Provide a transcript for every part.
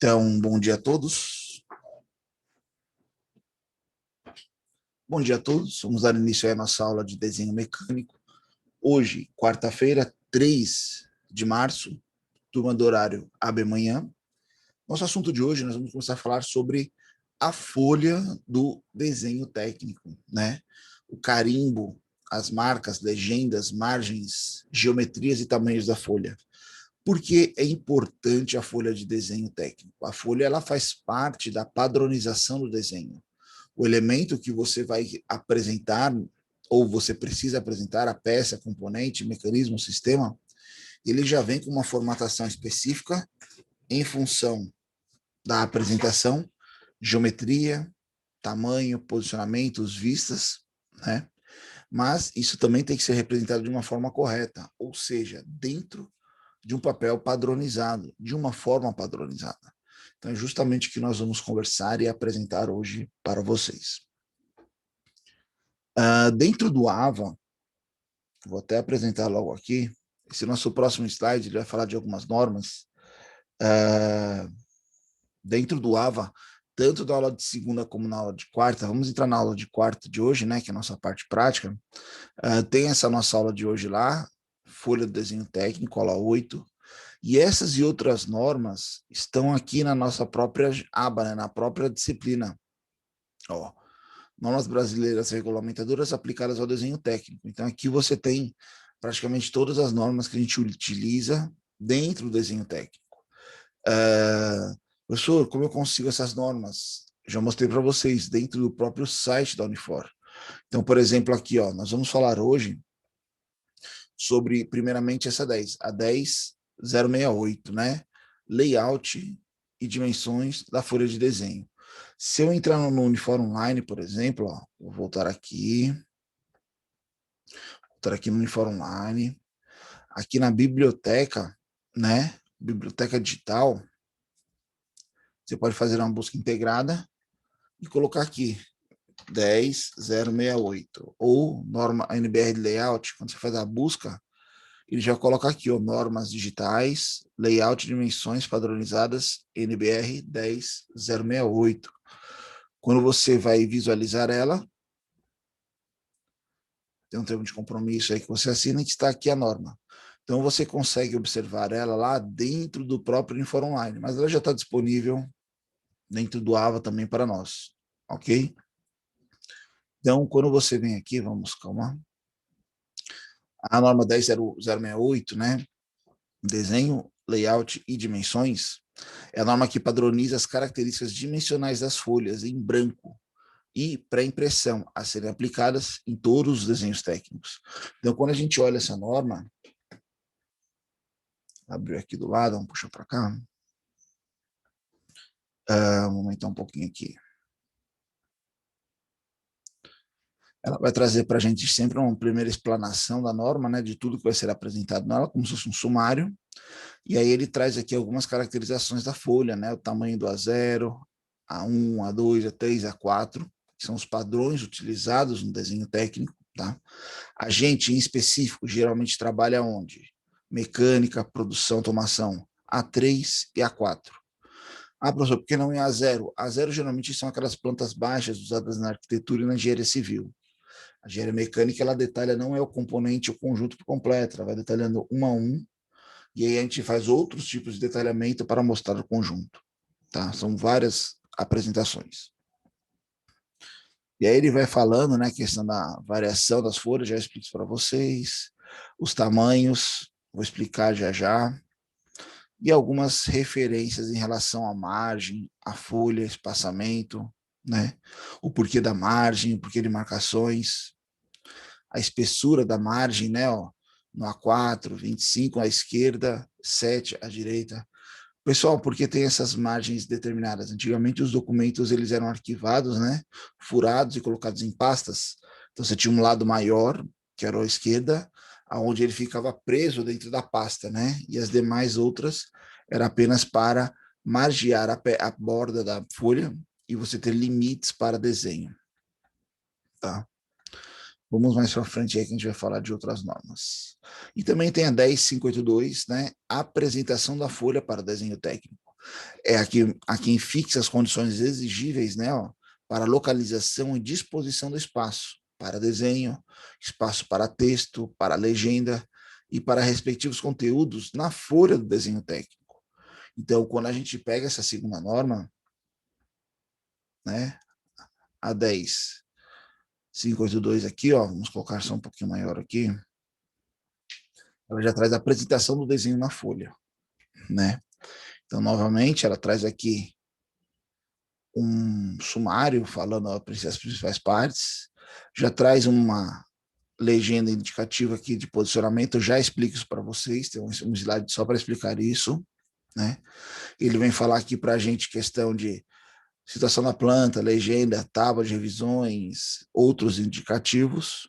Então, bom dia a todos. Bom dia a todos. Vamos dar início à nossa aula de desenho mecânico. Hoje, quarta-feira, 3 de março, turma do horário AB Manhã. Nosso assunto de hoje, nós vamos começar a falar sobre a folha do desenho técnico, né? O carimbo, as marcas, legendas, margens, geometrias e tamanhos da folha. Por que é importante a folha de desenho técnico? A folha ela faz parte da padronização do desenho. O elemento que você vai apresentar, ou você precisa apresentar, a peça, componente, mecanismo, sistema, ele já vem com uma formatação específica em função da apresentação, geometria, tamanho, posicionamentos, vistas, né? Mas isso também tem que ser representado de uma forma correta, ou seja, dentro de um papel padronizado, de uma forma padronizada. Então, é justamente o que nós vamos conversar e apresentar hoje para vocês. Dentro do AVA, vou até apresentar logo aqui, esse nosso próximo slide ele vai falar de algumas normas. Dentro do AVA, tanto da aula de segunda como na aula de quarta, vamos entrar na aula de quarta de hoje, né, que é a nossa parte prática, tem essa nossa aula de hoje lá, folha do desenho técnico, aula 8, e essas e outras normas estão aqui na nossa própria aba, né, na própria disciplina. Ó, normas brasileiras regulamentadoras aplicadas ao desenho técnico. Então, aqui você tem praticamente todas as normas que a gente utiliza dentro do desenho técnico. Professor, como eu consigo essas normas? Já mostrei para vocês dentro do próprio site da Unifor. Então, por exemplo, aqui, ó, nós vamos falar hoje sobre, primeiramente, essa 10, a 10068, né? Layout e dimensões da folha de desenho. Se eu entrar no Unifor Online, por exemplo, ó, vou voltar aqui no Unifor Online, aqui na biblioteca, né? Biblioteca digital, você pode fazer uma busca integrada e colocar aqui 10068 ou norma NBR de layout. Quando você faz a busca, ele já coloca aqui, ó, normas digitais, layout, dimensões padronizadas, NBR 10068. Quando você vai visualizar ela, tem um termo de compromisso aí que você assina, que está aqui a norma. Então, você consegue observar ela lá dentro do próprio Unifor Online, mas ela já está disponível dentro do AVA também para nós, ok? Então, quando você vem aqui, vamos, calma. A norma 10068, né? Desenho, layout e dimensões, é a norma que padroniza as características dimensionais das folhas em branco e pré-impressão a serem aplicadas em todos os desenhos técnicos. Então, quando a gente olha essa norma, abriu aqui do lado, vamos puxar para cá. Vamos aumentar um pouquinho aqui. Ela vai trazer para a gente sempre uma primeira explanação da norma, né, de tudo que vai ser apresentado nela, como se fosse um sumário. E aí ele traz aqui algumas caracterizações da folha, né, o tamanho do A0, A1, A2, A3, A4, que são os padrões utilizados no desenho técnico, tá? A gente, em específico, geralmente trabalha onde? Mecânica, produção, automação, A3 e A4. Ah, professor, por que não em A0? A0 geralmente são aquelas plantas baixas usadas na arquitetura e na engenharia civil. A engenharia mecânica, ela detalha não é o componente, o conjunto por completo, ela vai detalhando um a um, e aí a gente faz outros tipos de detalhamento para mostrar o conjunto. Tá? São várias apresentações. E aí ele vai falando, né, a questão da variação das folhas, já explico para vocês, os tamanhos, vou explicar já já, e algumas referências em relação à margem, à folha, espaçamento, né, o porquê da margem, o porquê de marcações, a espessura da margem, né, ó, no A4, 25 à esquerda, 7 à direita. Pessoal, por que tem essas margens determinadas? Antigamente os documentos eles eram arquivados, né, furados e colocados em pastas. Então você tinha um lado maior, que era a esquerda, aonde ele ficava preso dentro da pasta, né? E as demais outras era apenas para margear a borda da folha e você ter limites para desenho, tá? Vamos mais para frente aí que a gente vai falar de outras normas. E também tem a 10582, né? Apresentação da folha para desenho técnico. é a quem fixa as condições exigíveis, né, ó, para localização e disposição do espaço, para desenho, espaço para texto, para legenda e para respectivos conteúdos na folha do desenho técnico. Então, quando a gente pega essa segunda norma, né, a 10.582 aqui, ó, vamos colocar só um pouquinho maior aqui, ela já traz a apresentação do desenho na folha, né? Então, novamente, ela traz aqui um sumário falando as principais partes, já traz uma legenda indicativa aqui de posicionamento, eu já explico isso para vocês, tem um slide só para explicar isso, né? Ele vem falar aqui para a gente questão de situação da planta, legenda, tábua de revisões, outros indicativos.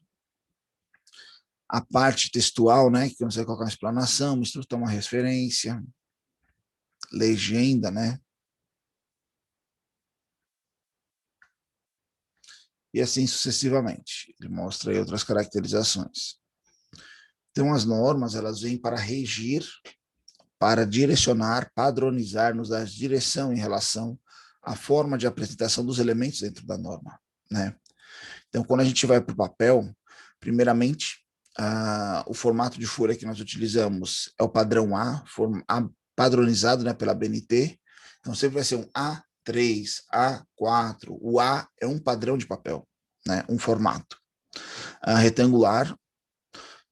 A parte textual, né, que você vai colocar uma explanação, uma instrução, uma referência, legenda, né? E assim sucessivamente. Ele mostra aí outras caracterizações. Então, as normas, elas vêm para regir, para direcionar, padronizar, nos dar direção em relação à forma de apresentação dos elementos dentro da norma, né? Então, quando a gente vai para o papel, primeiramente, o formato de folha que nós utilizamos é o padrão padronizado, né, pela BNT. Então, sempre vai ser um A3, A4. O A é um padrão de papel, né, um formato. Retangular,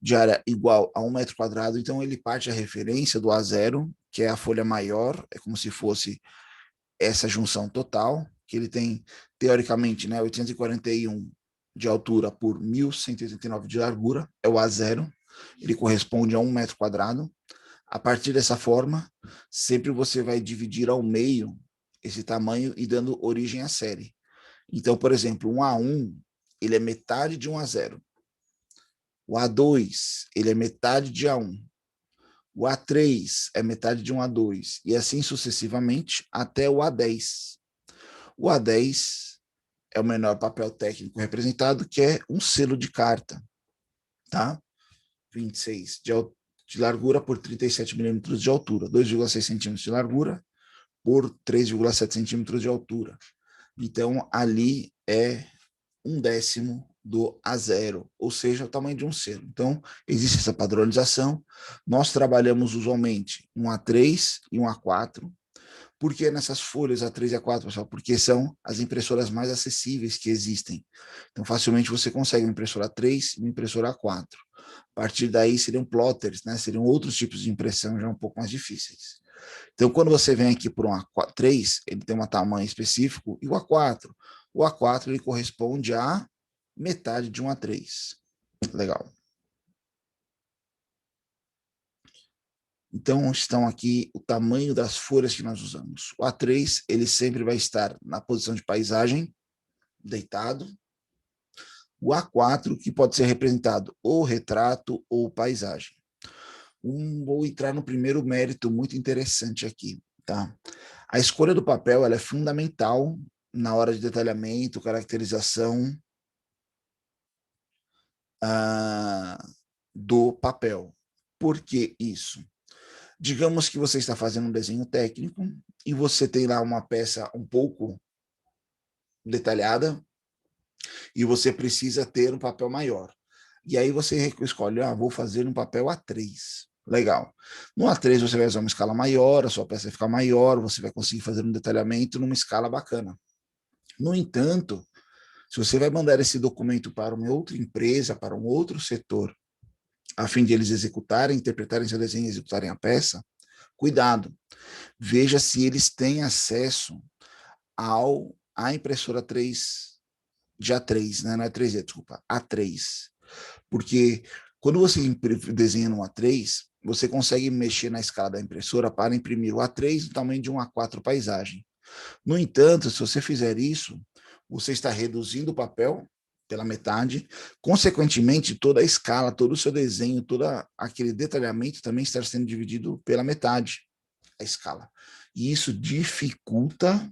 de área igual a 1 metro quadrado, então ele parte a referência do A0, que é a folha maior, é como se fosse essa junção total, que ele tem, teoricamente, né, 841 de altura por 1.189 de largura, é o A0, ele corresponde a 1 metro quadrado. A partir dessa forma, sempre você vai dividir ao meio esse tamanho e dando origem à série. Então, por exemplo, um A1, ele é metade de um A0. O A2, ele é metade de A1. O A3 é metade de um A2. E assim sucessivamente até o A10. O A10 é o menor papel técnico representado, que é um selo de carta, tá? 26 de largura por 37 milímetros de altura, 2,6 centímetros de largura por 3,7 centímetros de altura. Então, ali é 1/10 do A0, ou seja, o tamanho de um selo. Então, existe essa padronização. Nós trabalhamos usualmente um A3 e um A4. Por que nessas folhas A3 e A4, pessoal? Porque são as impressoras mais acessíveis que existem. Então, facilmente você consegue uma impressora A3 e uma impressora A4. A partir daí seriam plotters, né? Seriam outros tipos de impressão já um pouco mais difíceis. Então, quando você vem aqui para um A3, ele tem um tamanho específico, e o A4? O A4 ele corresponde a metade de um A3. Legal. Então, estão aqui o tamanho das folhas que nós usamos. O A3, ele sempre vai estar na posição de paisagem, deitado. O A4, que pode ser representado ou retrato ou paisagem. Vou entrar no primeiro mérito muito interessante aqui, tá? A escolha do papel, ela é fundamental na hora de detalhamento, caracterização do papel. Por que isso? Digamos que você está fazendo um desenho técnico e você tem lá uma peça um pouco detalhada e você precisa ter um papel maior. E aí você escolhe, vou fazer um papel A3. Legal. No A3 você vai usar uma escala maior, a sua peça vai ficar maior, você vai conseguir fazer um detalhamento numa escala bacana. No entanto, se você vai mandar esse documento para uma outra empresa, para um outro setor, a fim de eles executarem, interpretarem seu desenho e executarem a peça, cuidado. Veja se eles têm acesso à impressora 3 de A3, né? Não é 3D, desculpa, A3. Porque quando você desenha no A3, você consegue mexer na escala da impressora para imprimir o A3 do tamanho de um A4 paisagem. No entanto, se você fizer isso, você está reduzindo o papel pela metade, consequentemente, toda a escala, todo o seu desenho, todo aquele detalhamento também está sendo dividido pela metade, a escala. E isso dificulta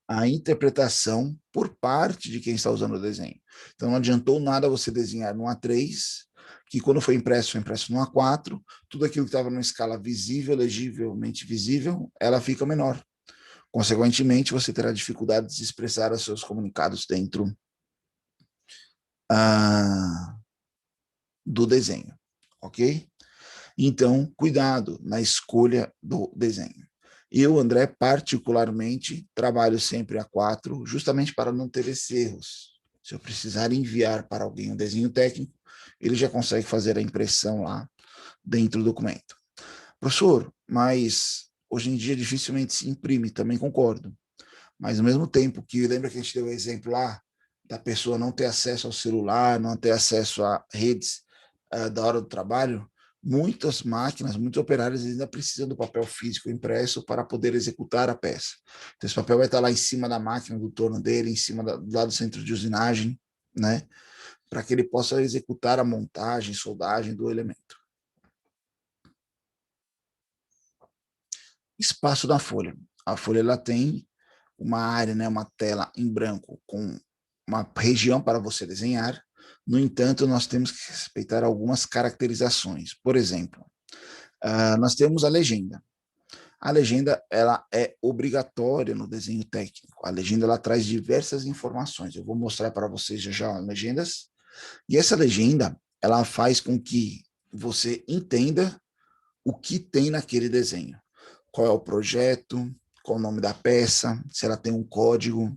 a interpretação por parte de quem está usando o desenho. Então, não adiantou nada você desenhar no A3 que quando foi impresso no A4, tudo aquilo que estava numa escala visível, legivelmente visível, ela fica menor. Consequentemente, você terá dificuldade de expressar os seus comunicados dentro do desenho, ok? Então, cuidado na escolha do desenho. Eu, André, particularmente, trabalho sempre A4, justamente para não ter esses erros. Se eu precisar enviar para alguém um desenho técnico, ele já consegue fazer a impressão lá dentro do documento. Professor, mas hoje em dia dificilmente se imprime, também concordo. Mas ao mesmo tempo que, lembra que a gente deu o exemplo lá, da pessoa não ter acesso ao celular, não ter acesso a redes da hora do trabalho, muitas máquinas, muitos operários ainda precisam do papel físico impresso para poder executar a peça. Então, esse papel vai estar lá em cima da máquina, do torno dele, em cima do lado do centro de usinagem, né? Para que ele possa executar a montagem, soldagem do elemento. Espaço da folha. A folha ela tem uma área, né, uma tela em branco com uma região para você desenhar. No entanto, nós temos que respeitar algumas caracterizações. Por exemplo, nós temos a legenda. A legenda ela é obrigatória no desenho técnico. A legenda ela traz diversas informações. Eu vou mostrar para vocês já as legendas. E essa legenda ela faz com que você entenda o que tem naquele desenho. Qual é o projeto, qual o nome da peça, se ela tem um código,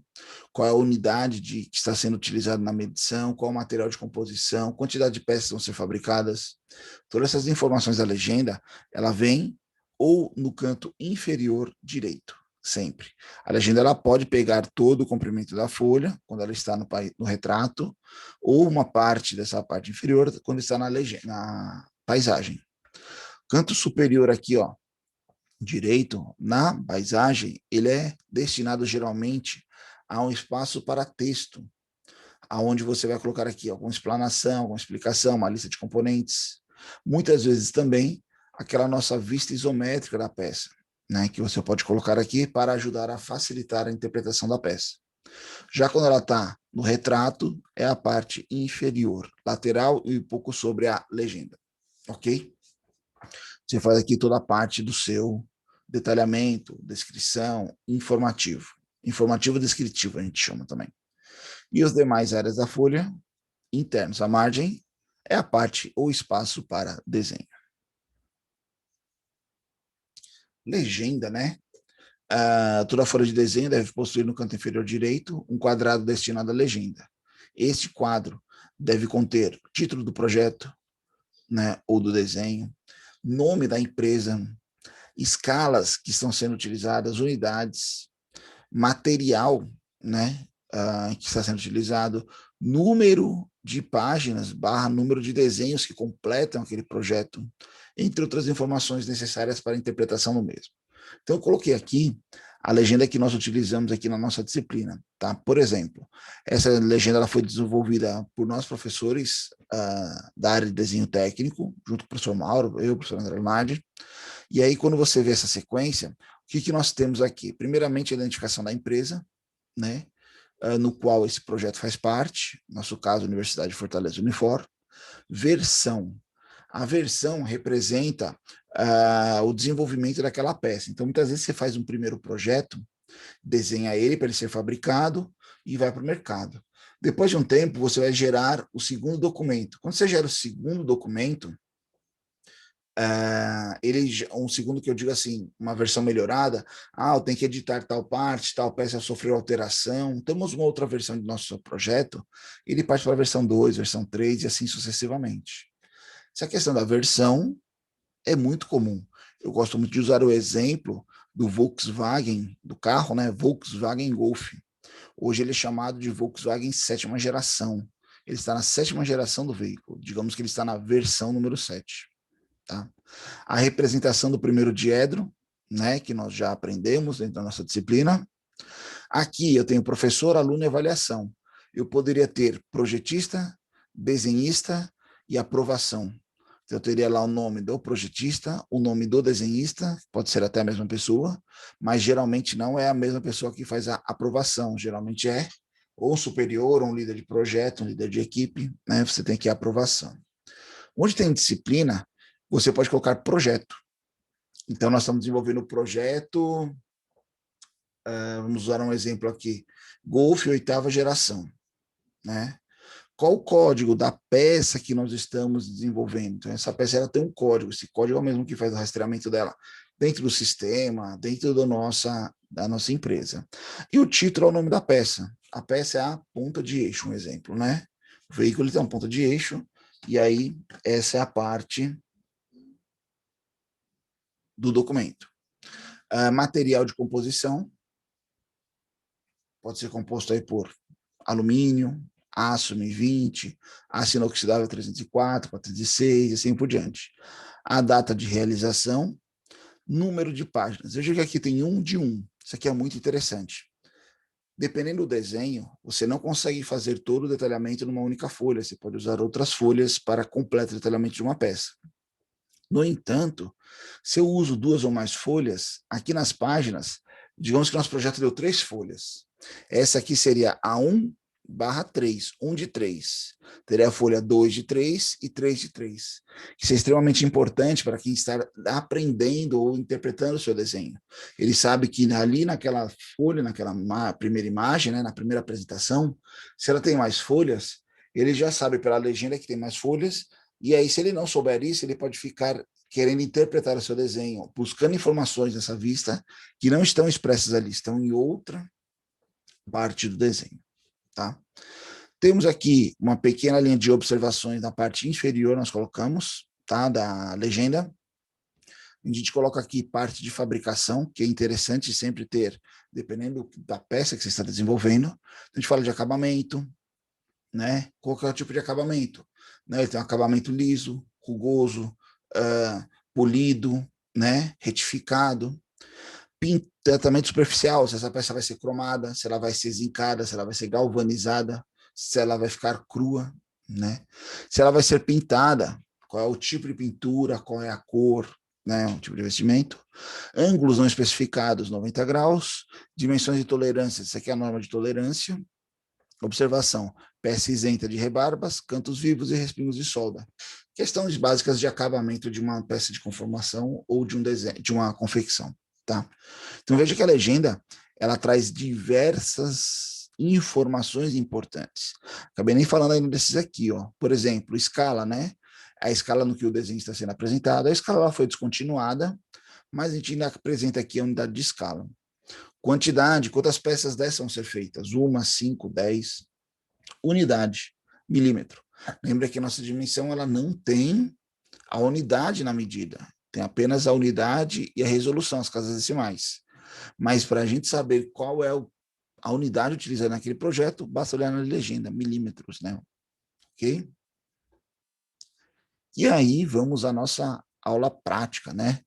qual é a unidade que está sendo utilizada na medição, qual é o material de composição, quantidade de peças vão ser fabricadas. Todas essas informações da legenda, ela vem ou no canto inferior direito, sempre. A legenda ela pode pegar todo o comprimento da folha, quando ela está no retrato, ou uma parte dessa parte inferior, quando está na paisagem. Canto superior aqui, ó, direito, na paisagem, ele é destinado geralmente a um espaço para texto, aonde você vai colocar aqui alguma explanação, alguma explicação, uma lista de componentes. Muitas vezes também aquela nossa vista isométrica da peça, né, que você pode colocar aqui para ajudar a facilitar a interpretação da peça. Já quando ela está no retrato, é a parte inferior, lateral e um pouco sobre a legenda, ok? Você faz aqui toda a parte do seu detalhamento, descrição, informativo. Informativo descritivo, a gente chama também. E as demais áreas da folha, internos. A margem é a parte ou espaço para desenho. Legenda, né? Toda folha de desenho deve possuir no canto inferior direito um quadrado destinado à legenda. Este quadro deve conter o título do projeto, né, ou do desenho, nome da empresa, escalas que estão sendo utilizadas, unidades, material, né, que está sendo utilizado, número de páginas, número de desenhos que completam aquele projeto, entre outras informações necessárias para a interpretação do mesmo. Então, eu coloquei aqui a legenda que nós utilizamos aqui na nossa disciplina, tá? Por exemplo, essa legenda ela foi desenvolvida por nós professores da área de desenho técnico, junto com o professor Mauro, eu, o professor André Leonardi. E aí, quando você vê essa sequência, o que nós temos aqui? Primeiramente, a identificação da empresa, né? No qual esse projeto faz parte, no nosso caso, Universidade de Fortaleza Unifor. Versão. A versão representa o desenvolvimento daquela peça. Então, muitas vezes você faz um primeiro projeto, desenha ele para ele ser fabricado e vai para o mercado. Depois de um tempo, você vai gerar o segundo documento. Quando você gera o segundo documento, um segundo que eu digo assim, uma versão melhorada, eu tenho que editar tal parte, tal peça sofreu alteração, temos uma outra versão do nosso projeto, ele parte para a versão 2, versão 3 e assim sucessivamente. Essa questão da versão é muito comum. Eu gosto muito de usar o exemplo do Volkswagen, do carro, né? Volkswagen Golf. Hoje ele é chamado de Volkswagen 7ª geração. Ele está na 7ª geração do veículo. Digamos que ele está na versão número 7. Tá? A representação do primeiro diedro, né, que nós já aprendemos dentro da nossa disciplina. Aqui eu tenho professor, aluno e avaliação. Eu poderia ter projetista, desenhista e aprovação. Então, eu teria lá o nome do projetista, o nome do desenhista, pode ser até a mesma pessoa, mas geralmente não é a mesma pessoa que faz a aprovação, geralmente é ou um superior, ou um líder de projeto, um líder de equipe, né? Você tem que ir a aprovação. Onde tem disciplina, você pode colocar projeto. Então, nós estamos desenvolvendo o projeto, vamos usar um exemplo aqui, Golf 8ª geração, né? Qual o código da peça que nós estamos desenvolvendo? Então, essa peça ela tem um código, esse código é o mesmo que faz o rastreamento dela dentro do sistema, dentro da nossa empresa. E o título é o nome da peça. A peça é a ponta de eixo, um exemplo, né? O veículo tem uma ponta de eixo, e aí essa é a parte do documento. Material de composição pode ser composto aí por alumínio, aço M20, aço inoxidável 304, 406, e assim por diante. A data de realização, número de páginas. Veja que aqui tem 1 de 1. Isso aqui é muito interessante. Dependendo do desenho, você não consegue fazer todo o detalhamento numa única folha. Você pode usar outras folhas para completo detalhamento de uma peça. No entanto, se eu uso 2 ou mais folhas, aqui nas páginas, digamos que nosso projeto deu 3 folhas. Essa aqui seria a 1/3, 1 de 3. Teria a folha 2 de 3 e 3 de 3. Isso é extremamente importante para quem está aprendendo ou interpretando o seu desenho. Ele sabe que ali naquela folha, naquela primeira imagem, né, na primeira apresentação, se ela tem mais folhas, ele já sabe pela legenda que tem mais folhas, e aí se ele não souber isso, ele pode ficar querendo interpretar o seu desenho, buscando informações nessa vista que não estão expressas ali, estão em outra parte do desenho, tá? Temos aqui uma pequena linha de observações na parte inferior, nós colocamos, tá, da legenda. A gente coloca aqui parte de fabricação, que é interessante sempre ter, dependendo da peça que você está desenvolvendo. A gente fala de acabamento, né? Qual que é o tipo de acabamento? Né? Ele tem um acabamento liso, rugoso, polido, né? Retificado. Tratamento superficial, se essa peça vai ser cromada, se ela vai ser zincada, se ela vai ser galvanizada, se ela vai ficar crua, né? Se ela vai ser pintada, qual é o tipo de pintura, qual é a cor, né? O tipo de vestimento. Ângulos não especificados, 90 graus. Dimensões de tolerância, isso aqui é a norma de tolerância. Observação, peça isenta de rebarbas, cantos vivos e respingos de solda. Questões básicas de acabamento de uma peça de conformação ou de um desenho, de uma confecção, tá? Então veja que a legenda, ela traz diversas informações importantes. Acabei nem falando ainda desses aqui, ó. Por exemplo, escala, né? A escala no que o desenho está sendo apresentado. A escala foi descontinuada, mas a gente ainda apresenta aqui a unidade de escala. Quantidade, quantas peças dessas vão ser feitas? 1, 5, 10. Unidade, milímetro. Lembra que a nossa dimensão ela não tem a unidade na medida, tem apenas a unidade e a resolução, as casas decimais. Mas para a gente saber qual é a unidade utilizada naquele projeto, basta olhar na legenda, milímetros, né? Ok? E aí vamos à nossa aula prática, né?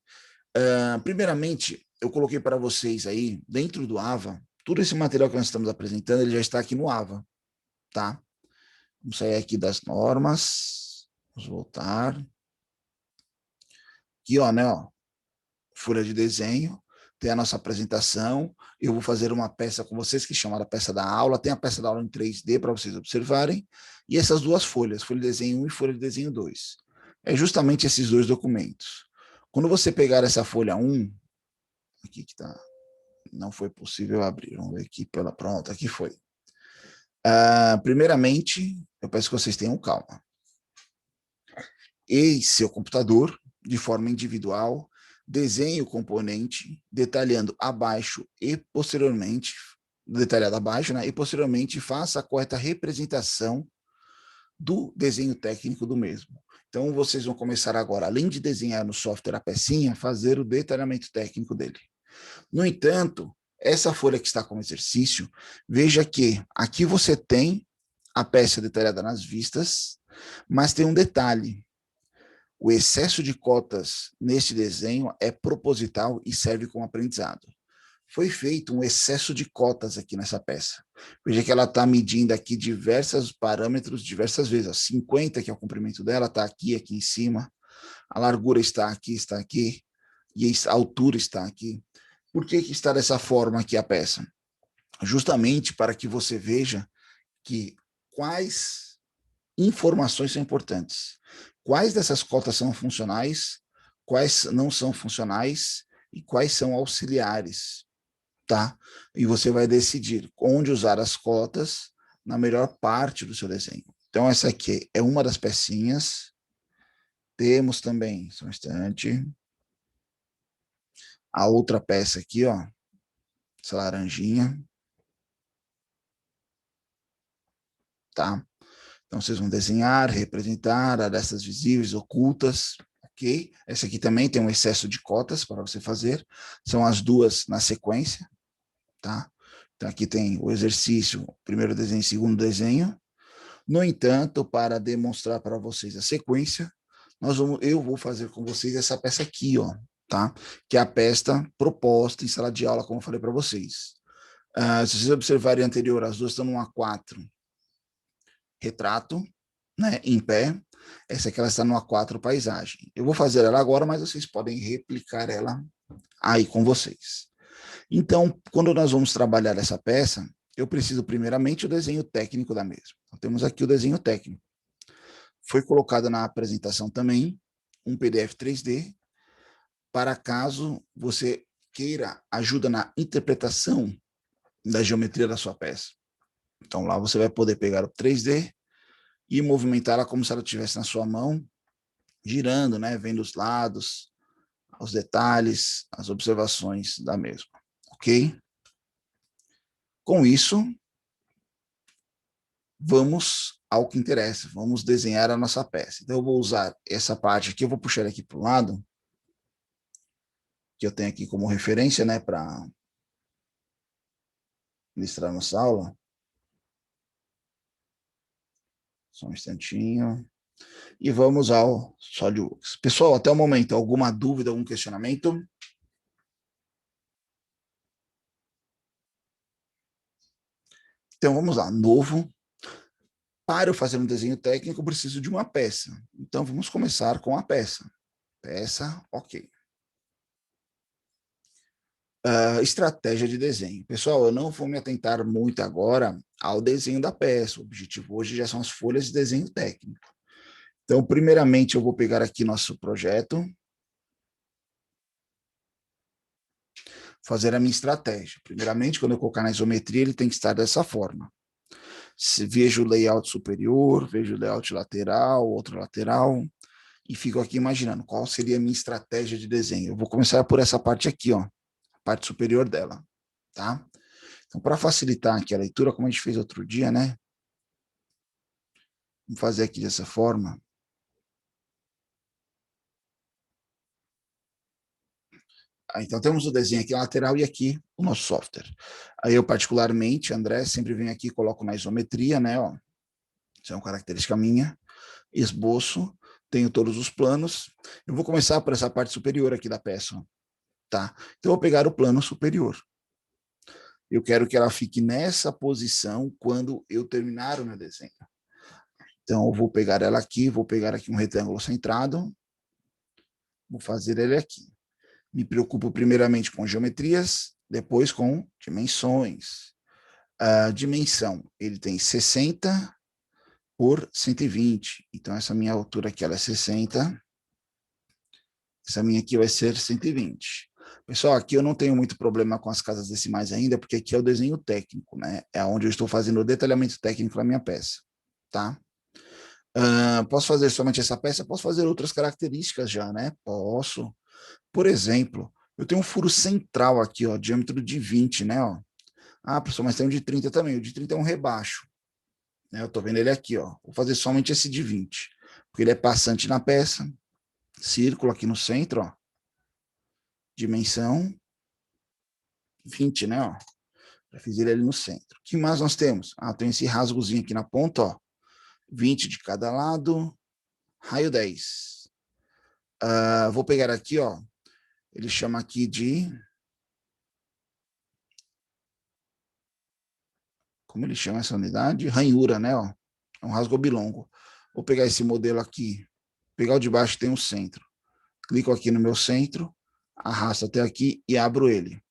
Primeiramente, eu coloquei para vocês aí, dentro do AVA, todo esse material que nós estamos apresentando, ele já está aqui no AVA, tá? Vamos sair aqui das normas, vamos voltar. Aqui, ó, né, ó, folha de desenho, tem a nossa apresentação, eu vou fazer uma peça com vocês que chama a peça da aula, tem a peça da aula em 3D para vocês observarem, e essas duas folhas, folha de desenho 1 e folha de desenho 2. É justamente esses dois documentos. Quando você pegar essa folha 1, aqui que tá, não foi possível abrir, vamos ver aqui pela pronta, aqui foi. Primeiramente, eu peço que vocês tenham calma. Em seu computador, de forma individual, desenhe o componente, detalhando abaixo e posteriormente, detalhado abaixo, né? E posteriormente faça a correta representação do desenho técnico do mesmo. Então, vocês vão começar agora, além de desenhar no software a pecinha, fazer o detalhamento técnico dele. No entanto, essa folha que está como exercício, veja que aqui você tem a peça detalhada nas vistas, mas tem um detalhe. O excesso de cotas neste desenho é proposital e serve como aprendizado. Foi feito um excesso de cotas aqui nessa peça. Veja que ela está medindo aqui diversos parâmetros diversas vezes. Ó, 50, que é o comprimento dela, está aqui em cima. A largura está aqui, e a altura está aqui. Por que está dessa forma aqui a peça? Justamente para que você veja que quais informações são importantes. Quais dessas cotas são funcionais, quais não são funcionais e quais são auxiliares, tá? E você vai decidir onde usar as cotas na melhor parte do seu desenho. Então, essa aqui é uma das pecinhas. Temos também, só um instante, a outra peça aqui, ó, essa laranjinha, tá? Então, vocês vão desenhar, representar arestas visíveis, ocultas, ok? Essa aqui também tem um excesso de cotas para você fazer. São as duas na sequência, tá? Então, aqui tem o exercício, primeiro desenho, segundo desenho. No entanto, para demonstrar para vocês a sequência, eu vou fazer com vocês essa peça aqui, ó, tá? Que é a peça proposta em sala de aula, como eu falei para vocês. Se vocês observarem anterior, as duas estão no A4, retrato, né, em pé. Essa aqui ela está no A4, paisagem. Eu vou fazer ela agora, mas vocês podem replicar ela aí com vocês. Então, quando nós vamos trabalhar essa peça, eu preciso primeiramente o desenho técnico da mesma. Então, temos aqui o desenho técnico. Foi colocado na apresentação também um PDF 3D, para caso você queira ajuda na interpretação da geometria da sua peça. Então, lá você vai poder pegar o 3D e movimentá-la como se ela estivesse na sua mão, girando, né, vendo os lados, os detalhes, as observações da mesma, ok? Com isso, vamos ao que interessa, vamos desenhar a nossa peça. Então, eu vou usar essa parte aqui, eu vou puxar aqui para o lado, que eu tenho aqui como referência, né, para ilustrar nossa aula. Só um instantinho. E vamos ao SolidWorks. Pessoal, até o momento, alguma dúvida, algum questionamento? Então, vamos lá. Novo. Para eu fazer um desenho técnico, eu preciso de uma peça. Então, vamos começar com a peça. Peça, ok. Estratégia de desenho. Pessoal, eu não vou me atentar muito agora ao desenho da peça. O objetivo hoje já são as folhas de desenho técnico. Então, primeiramente, eu vou pegar aqui nosso projeto, fazer a minha estratégia. Primeiramente, quando eu colocar na isometria, ele tem que estar dessa forma. Vejo o layout superior, vejo o layout lateral, outro lateral, e fico aqui imaginando qual seria a minha estratégia de desenho. Eu vou começar por essa parte aqui, ó, a parte superior dela, tá? Então, para facilitar aqui a leitura, como a gente fez outro dia, né? Vamos fazer aqui dessa forma. Então, temos o desenho aqui lateral e aqui o nosso software. Aí eu, particularmente, André, sempre venho aqui e coloco na isometria, né? Ó, isso é uma característica minha. Esboço, tenho todos os planos. Eu vou começar por essa parte superior aqui da peça, ó, tá? Então, eu vou pegar o plano superior. Eu quero que ela fique nessa posição quando eu terminar o meu desenho. Então, eu vou pegar ela aqui, vou pegar aqui um retângulo centrado, vou fazer ele aqui. Me preocupo primeiramente com geometrias, depois com dimensões. A dimensão, ele tem 60 por 120. Então, essa minha altura aqui ela é 60. Essa minha aqui vai ser 120. Pessoal, aqui eu não tenho muito problema com as casas decimais ainda, porque aqui é o desenho técnico, né? É onde eu estou fazendo o detalhamento técnico da minha peça, tá? Posso fazer somente essa peça? Posso fazer outras características já, né? Posso. Por exemplo, eu tenho um furo central aqui, ó, diâmetro de 20, né? Ó. Professor, mas tem um de 30 também. O de 30 é um rebaixo. Né? Eu tô vendo ele aqui, ó. Vou fazer somente esse de 20, porque ele é passante na peça. Círculo aqui no centro, ó. Dimensão 20, né? Ó. Já fiz ele ali no centro. O que mais nós temos? Tem esse rasgozinho aqui na ponta, ó. 20 de cada lado, raio 10. Vou pegar aqui, ó. Ele chama aqui de... Como ele chama essa unidade? Ranhura, né? Ó. É um rasgo oblongo. Vou pegar esse modelo aqui, pegar o de baixo que tem o centro. Clico aqui no meu centro, arrasto até aqui e abro ele.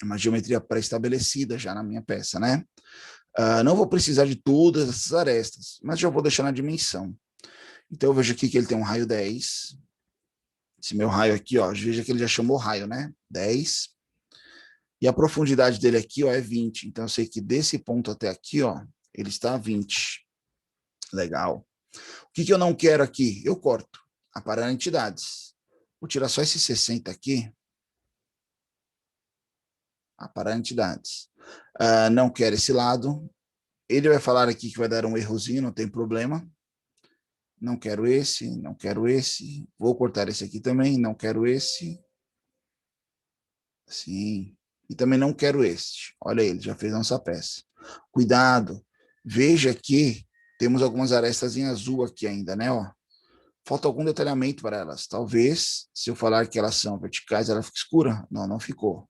É uma geometria pré-estabelecida já na minha peça, né? Não vou precisar de todas essas arestas, mas já vou deixar na dimensão. Então, eu vejo aqui que ele tem um raio 10. Esse meu raio aqui, ó, veja que ele já chamou raio, né? 10. E a profundidade dele aqui, ó, é 20. Então, eu sei que desse ponto até aqui, ó, ele está a 20. Legal. O que eu não quero aqui? Eu corto. Aparar entidades. Vou tirar só esse 60 aqui. Aparar entidades. Não quero esse lado. Ele vai falar aqui que vai dar um errozinho, não tem problema. Não quero esse, não quero esse. Vou cortar esse aqui também, não quero esse. Sim. E também não quero este. Olha ele, já fez a nossa peça. Cuidado. Veja que temos algumas arestas em azul aqui ainda, né? Ó. Falta algum detalhamento para elas. Talvez, se eu falar que elas são verticais, ela fique escura. Não, não ficou.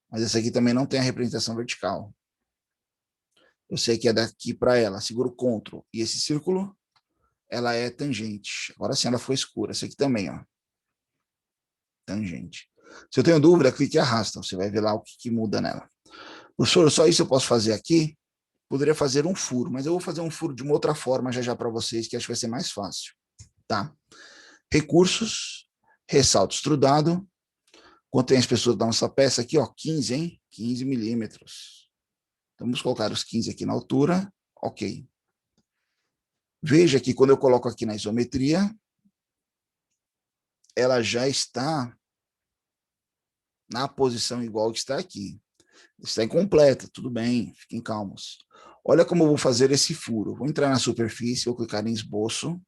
Mas essa aqui também não tem a representação vertical. Eu sei que é daqui para ela. Seguro o Ctrl. E esse círculo, ela é tangente. Agora sim, ela foi escura. Essa aqui também, ó. Tangente. Se eu tenho dúvida, clique e arrasta. Você vai ver lá o que muda nela. Professor, só isso eu posso fazer aqui? Poderia fazer um furo, mas eu vou fazer um furo de uma outra forma já para vocês, que acho que vai ser mais fácil. Tá? Recursos, ressalto extrudado. Contém as pessoas da nossa peça aqui, ó, 15, hein? 15 milímetros. Então, vamos colocar os 15 aqui na altura. Ok. Veja que quando eu coloco aqui na isometria, ela já está na posição igual que está aqui. Está incompleta, tudo bem, fiquem calmos. Olha como eu vou fazer esse furo. Vou entrar na superfície, vou clicar em esboço,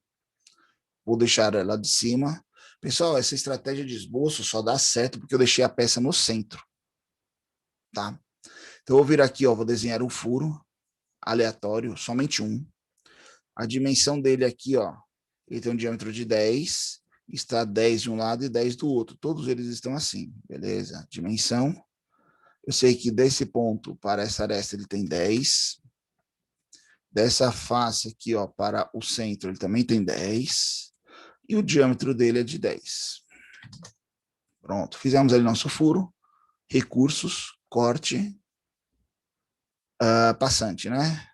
vou deixar ela de cima. Pessoal, essa estratégia de esboço só dá certo porque eu deixei a peça no centro. Tá? Então, eu vou vir aqui, ó, vou desenhar um furo aleatório, somente um. A dimensão dele aqui, ó, ele tem um diâmetro de 10, está 10 de um lado e 10 do outro. Todos eles estão assim, beleza? Dimensão. Eu sei que desse ponto para essa aresta ele tem 10. Dessa face aqui, ó, para o centro, ele também tem 10. E o diâmetro dele é de 10. Pronto, fizemos ali nosso furo. Recursos, corte, passante, né?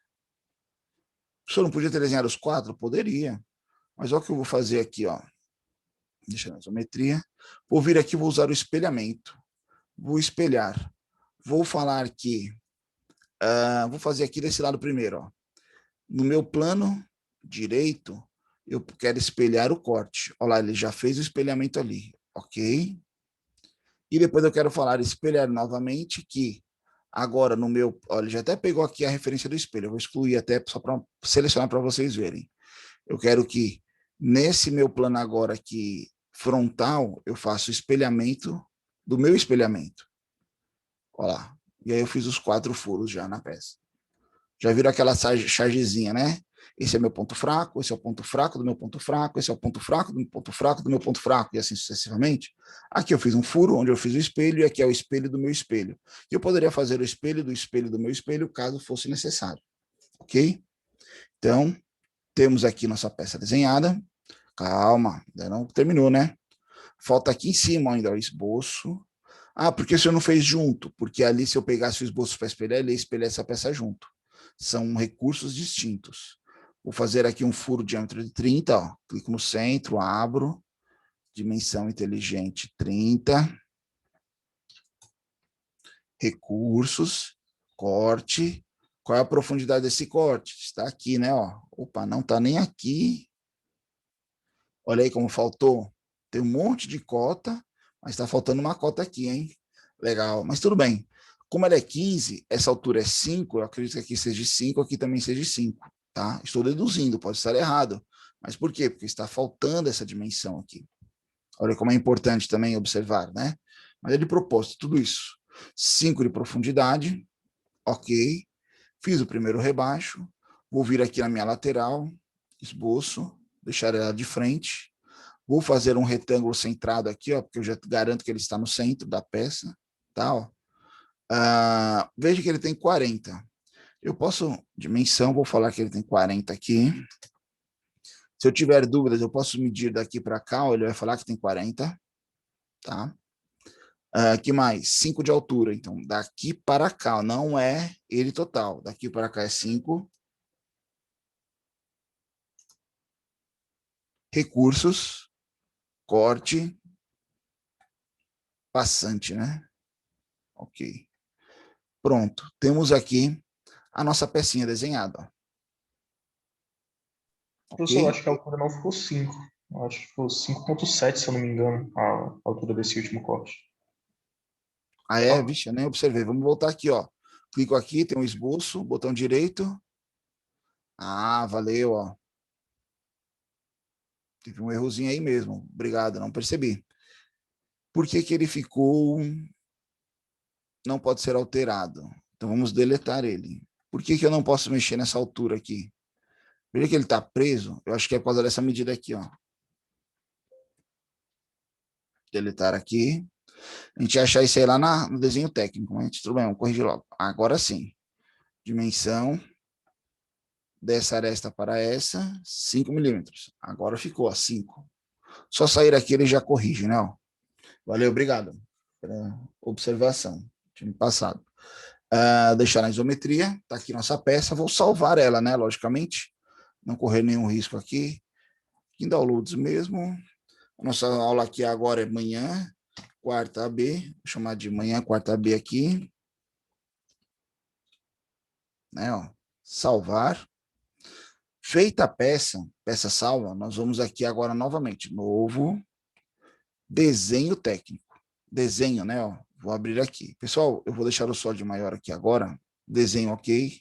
O senhor não podia ter desenhado os 4? Poderia. Mas olha o que eu vou fazer aqui, ó. Deixa na isometria. Vou vir aqui, vou usar o espelhamento. Vou espelhar. Vou falar que... vou fazer aqui desse lado primeiro, ó. No meu plano direito, eu quero espelhar o corte. Olha lá, ele já fez o espelhamento ali. Ok? E depois eu quero falar espelhar novamente que agora no meu... Olha, ele já até pegou aqui a referência do espelho. Eu vou excluir até só para selecionar para vocês verem. Eu quero que nesse meu plano agora aqui frontal, eu faço o espelhamento do meu espelhamento. Olha lá. E aí eu fiz os 4 furos já na peça. Já viram aquela chargezinha, né? Esse é meu ponto fraco, esse é o ponto fraco do meu ponto fraco, esse é o ponto fraco do meu ponto fraco do meu ponto fraco, e assim sucessivamente. Aqui eu fiz um furo onde eu fiz o espelho, e aqui é o espelho do meu espelho. E eu poderia fazer o espelho do meu espelho, caso fosse necessário. Ok? Então, temos aqui nossa peça desenhada. Calma, ainda não terminou, né? Falta aqui em cima ainda o esboço. Porque o senhor não fez junto? Porque ali, se eu pegasse o esboço para espelhar, ele ia espelhar essa peça junto. São recursos distintos. Vou fazer aqui um furo de diâmetro de 30, ó. Clico no centro, abro, dimensão inteligente 30, recursos, corte. Qual é a profundidade desse corte? Está aqui, né? Ó. Opa, não está nem aqui. Olha aí como faltou. Tem um monte de cota, mas está faltando uma cota aqui, hein? Legal, mas tudo bem. Como ela é 15, essa altura é 5, eu acredito que aqui seja 5, aqui também seja 5, tá? Estou deduzindo, pode estar errado. Mas por quê? Porque está faltando essa dimensão aqui. Olha como é importante também observar, né? Mas é de propósito, tudo isso. 5 de profundidade, ok. Fiz o primeiro rebaixo, vou vir aqui na minha lateral, esboço, deixar ela de frente. Vou fazer um retângulo centrado aqui, ó, porque eu já garanto que ele está no centro da peça, tá? Ó. Veja que ele tem 40. Eu posso, dimensão, vou falar que ele tem 40 aqui. Se eu tiver dúvidas, eu posso medir daqui para cá, ó, ele vai falar que tem 40, tá? Que mais? 5 de altura. Então, daqui para cá, não é ele total. Daqui para cá é 5. Recursos, corte, passante, né? Ok. Pronto. Temos aqui a nossa pecinha desenhada. Professor, eu Ok? acho que a altura não ficou 5. Eu acho que ficou 5,7, se eu não me engano, a altura desse último corte. Ah, é? Vixe, eu nem observei. Vamos voltar aqui, ó. Clico aqui, tem um esboço, botão direito. Ah, valeu, ó. Teve um errozinho aí mesmo. Obrigado, não percebi. Por que que ele ficou... Não pode ser alterado. Então vamos deletar ele. Por que que eu não posso mexer nessa altura aqui? Veja que ele está preso. Eu acho que é por causa dessa medida aqui, ó. Deletar aqui. A gente achar isso aí lá no desenho técnico, mas tudo bem, vamos corrigir logo. Agora sim. Dimensão dessa aresta para essa, 5 milímetros. Agora ficou, ó, 5. Só sair aqui ele já corrige, né? Ó. Valeu, obrigado pela observação. Tinha me passado. Deixar na isometria, tá aqui nossa peça, vou salvar ela, né? Logicamente, não correr nenhum risco aqui. Em downloads mesmo. Nossa aula aqui agora é manhã, quarta B, vou chamar de manhã, quarta B aqui, né? Ó, salvar. Feita a peça salva, nós vamos aqui agora novamente, novo, desenho técnico. Desenho, né? Ó, vou abrir aqui. Pessoal, eu vou deixar o slide maior aqui agora. Desenho ok.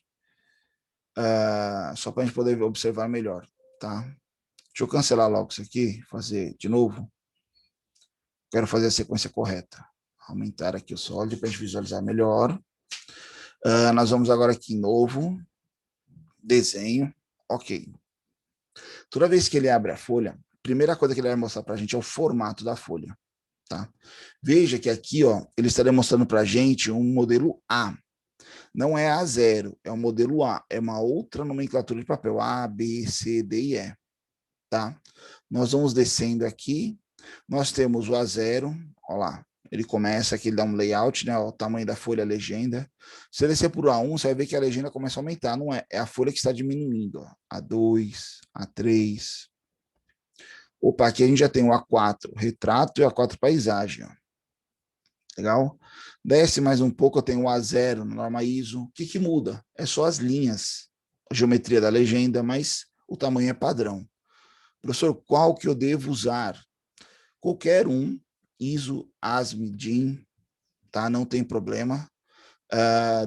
Só para a gente poder observar melhor, tá? Deixa eu cancelar logo isso aqui, fazer de novo. Quero fazer a sequência correta. Aumentar aqui o slide para a gente visualizar melhor. Nós vamos agora aqui em novo, desenho, ok. Toda vez que ele abre a folha, a primeira coisa que ele vai mostrar para a gente é o formato da folha. Tá? Veja que aqui, ó, ele está demonstrando para a gente um modelo A. Não é A0, é um modelo A. É uma outra nomenclatura de papel. A, B, C, D e E. Tá? Nós vamos descendo aqui. Nós temos o A0. Olha lá. Ele começa aqui, ele dá um layout, né? Ó, o tamanho da folha, a legenda. Se eu descer por A1, você vai ver que a legenda começa a aumentar. Não é, é a folha que está diminuindo. Ó. A2, A3. Opa, aqui a gente já tem o A4 retrato e o A4 paisagem. Ó. Legal? Desce mais um pouco, eu tenho o A0 na norma ISO. O que, que muda? É só as linhas, a geometria da legenda, mas o tamanho é padrão. Professor, qual que eu devo usar? Qualquer um, ISO, ASME, DIN, tá? Não tem problema,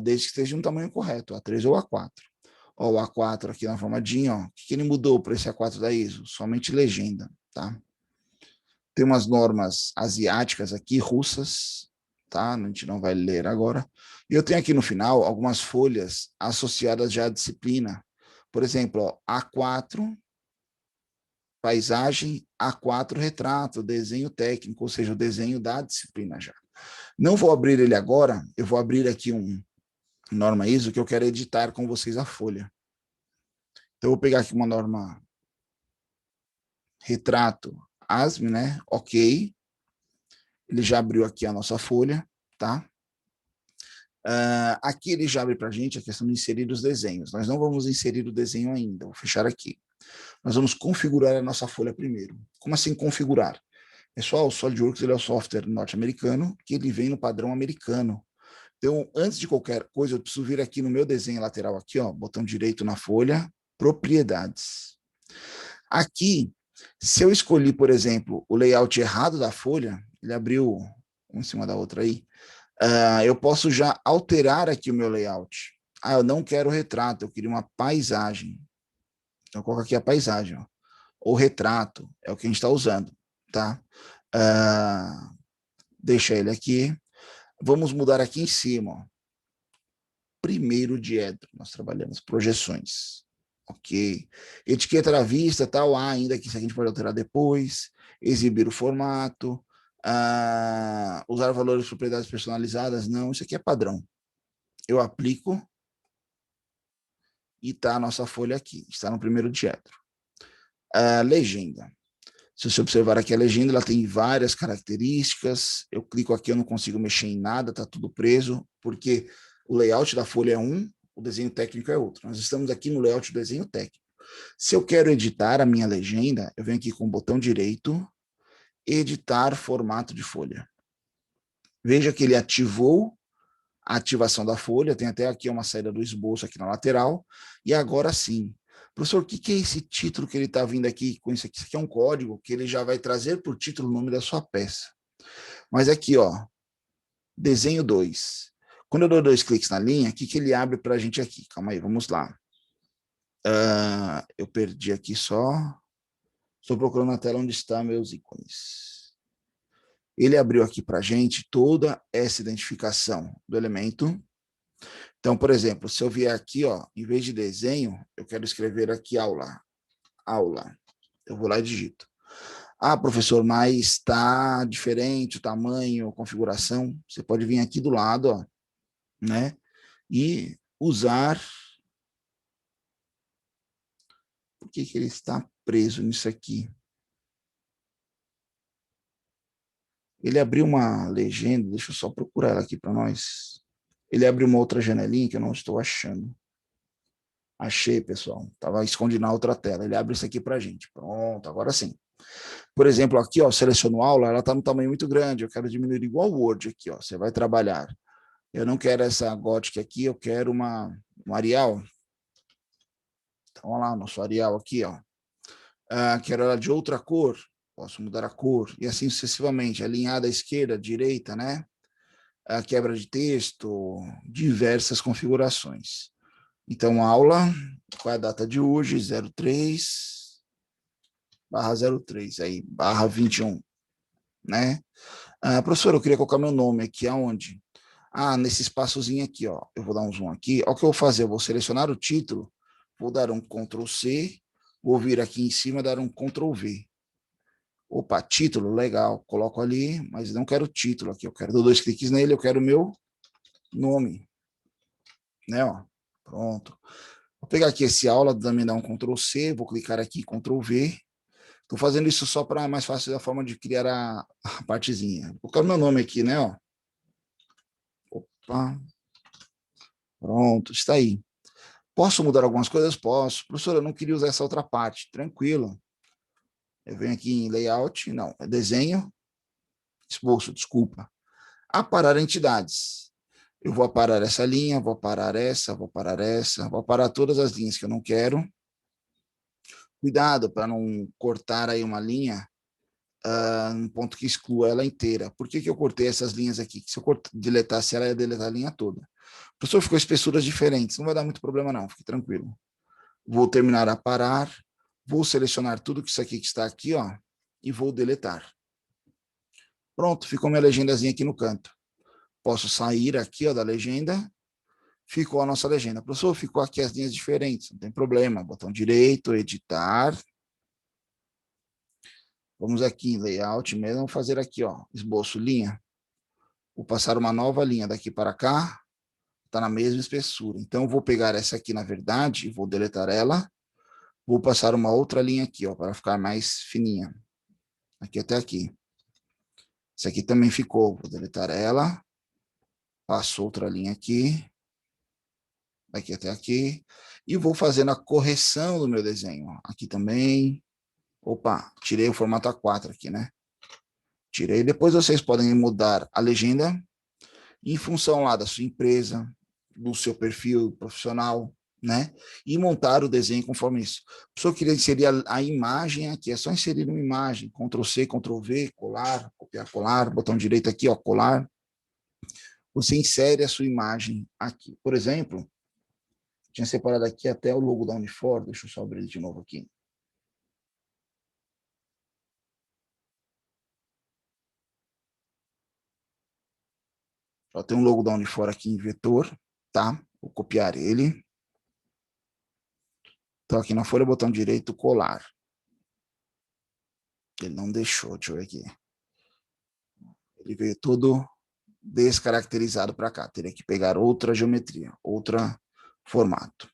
desde que esteja um tamanho correto, A3 ou A4. Ó, o A4 aqui na forma DIN, ó. O que ele mudou para esse A4 da ISO? Somente legenda, tá? Tem umas normas asiáticas aqui, russas, tá? A gente não vai ler agora. E eu tenho aqui no final algumas folhas associadas já à disciplina. Por exemplo, ó, A4, paisagem, A4, retrato, desenho técnico, ou seja, o desenho da disciplina já. Não vou abrir ele agora, eu vou abrir aqui um norma ISO que eu quero editar com vocês a folha. Então, eu vou pegar aqui uma norma retrato ASME, né? Ok. Ele já abriu aqui a nossa folha, tá? Aqui ele já abre para a gente a questão de inserir os desenhos. Nós não vamos inserir o desenho ainda, vou fechar aqui. Nós vamos configurar a nossa folha primeiro. Como assim configurar? Pessoal, o SolidWorks ele é o software norte-americano que ele vem no padrão americano. Então, antes de qualquer coisa, eu preciso vir aqui no meu desenho lateral, aqui, ó, botão direito na folha, propriedades. Aqui, se eu escolhi, por exemplo, o layout errado da folha, ele abriu um em cima da outra aí, eu posso já alterar aqui o meu layout. Eu não quero retrato, eu queria uma paisagem. Então, eu coloco aqui a paisagem, ó. Ou retrato, é o que a gente está usando, tá? Deixa ele aqui. Vamos mudar aqui em cima, ó. Primeiro diedro, nós trabalhamos projeções. Ok. Etiqueta da vista, tal, ainda que isso aqui a gente pode alterar depois. Exibir o formato. Usar valores de propriedades personalizadas, não, isso aqui é padrão. Eu aplico e está a nossa folha aqui, está no primeiro diedro. Legenda. Se você observar aqui a legenda, ela tem várias características. Eu clico aqui, eu não consigo mexer em nada, está tudo preso, porque o layout da folha é um, o desenho técnico é outro. Nós estamos aqui no layout do desenho técnico. Se eu quero editar a minha legenda, eu venho aqui com o botão direito, editar formato de folha. Veja que ele ativou a ativação da folha, tem até aqui uma saída do esboço aqui na lateral, e agora sim. Professor, o que é esse título que ele está vindo aqui com isso aqui? Isso aqui é um código que ele já vai trazer por título o nome da sua peça. Mas aqui, ó, desenho 2. Quando eu dou 2 cliques na linha, o que ele abre para a gente aqui? Calma aí, vamos lá. Eu perdi aqui só. Estou procurando na tela onde estão meus ícones. Ele abriu aqui para a gente toda essa identificação do elemento. Então, por exemplo, se eu vier aqui, ó, em vez de desenho, eu quero escrever aqui aula. Aula. Eu vou lá e digito. Ah, professor, mas está diferente o tamanho, a configuração. Você pode vir aqui do lado, ó, né? E usar. Por que ele está preso nisso aqui? Ele abriu uma legenda, deixa eu só procurar ela aqui para nós. Ele abriu uma outra janelinha que eu não estou achando. Achei, pessoal. Estava escondido na outra tela. Ele abre isso aqui para a gente. Pronto, agora sim. Por exemplo, aqui, ó, seleciono aula, ela está no tamanho muito grande. Eu quero diminuir igual o Word aqui, ó. Você vai trabalhar. Eu não quero essa Gothic aqui, eu quero uma Arial. Então, olha lá, nosso Arial aqui, ó. Quero ela de outra cor. Posso mudar a cor. E assim sucessivamente. Alinhada à esquerda, à direita, né? A quebra de texto, diversas configurações. Então, aula, qual é a data de hoje? 03/03, aí, /21, né? Professor, eu queria colocar meu nome aqui, aonde? Nesse espaçozinho aqui, ó. Eu vou dar um zoom aqui. Olha o que eu vou fazer, eu vou selecionar o título, vou dar um Ctrl C, vou vir aqui em cima, dar um Ctrl V. Opa, título, legal, coloco ali, mas não quero o título aqui, eu quero, dou 2 cliques nele, eu quero o meu nome, né, ó. Pronto. Vou pegar aqui esse aula, também dar um Ctrl C, vou clicar aqui, Ctrl V. Estou fazendo isso só para mais fácil da forma de criar a partezinha. Vou colocar o meu nome aqui, né? Ó. Opa. Pronto, está aí. Posso mudar algumas coisas? Posso. Professor, eu não queria usar essa outra parte. Tranquilo. Eu venho aqui em layout, não, é desenho, esboço, desculpa. Aparar entidades. Eu vou aparar essa linha, vou aparar essa, vou aparar essa, vou aparar todas as linhas que eu não quero. Cuidado para não cortar aí uma linha um ponto que exclua ela inteira. Por que eu cortei essas linhas aqui? Se eu deletasse ela, ia deletar a linha toda. O professor ficou espessuras diferentes, não vai dar muito problema não, fique tranquilo. Vou terminar a parar, vou selecionar tudo isso aqui que está aqui, ó, e vou deletar. Pronto, ficou minha legendazinha aqui no canto. Posso sair aqui, ó, da legenda, ficou a nossa legenda. Professor, ficou aqui as linhas diferentes, não tem problema. Botão direito, editar. Vamos aqui em layout mesmo, vamos fazer aqui, ó, esboço, linha. Vou passar uma nova linha daqui para cá, está na mesma espessura. Então, eu vou pegar essa aqui, na verdade, e vou deletar ela. Vou passar uma outra linha aqui, ó, para ficar mais fininha. Aqui até aqui. Essa aqui também ficou. Vou deletar ela. Passo outra linha aqui. Daqui até aqui. E vou fazendo a correção do meu desenho. Aqui também. Opa, tirei o formato A4 aqui, né? Tirei. Depois vocês podem mudar a legenda em função lá da sua empresa, do seu perfil profissional, né? E montar o desenho conforme isso. A pessoa queria inserir a imagem aqui, é só inserir uma imagem, Ctrl C, Ctrl V, colar, copiar, colar, botão direito aqui, ó, colar. Você insere a sua imagem aqui. Por exemplo, tinha separado aqui até o logo da Unifor, deixa eu só abrir ele de novo aqui. Só tem um logo da Unifor aqui em vetor, tá? Vou copiar ele. Então, aqui na folha, botão direito, colar. Ele não deixou, deixa eu ver aqui. Ele veio todo descaracterizado para cá. Teria que pegar outra geometria, outro formato.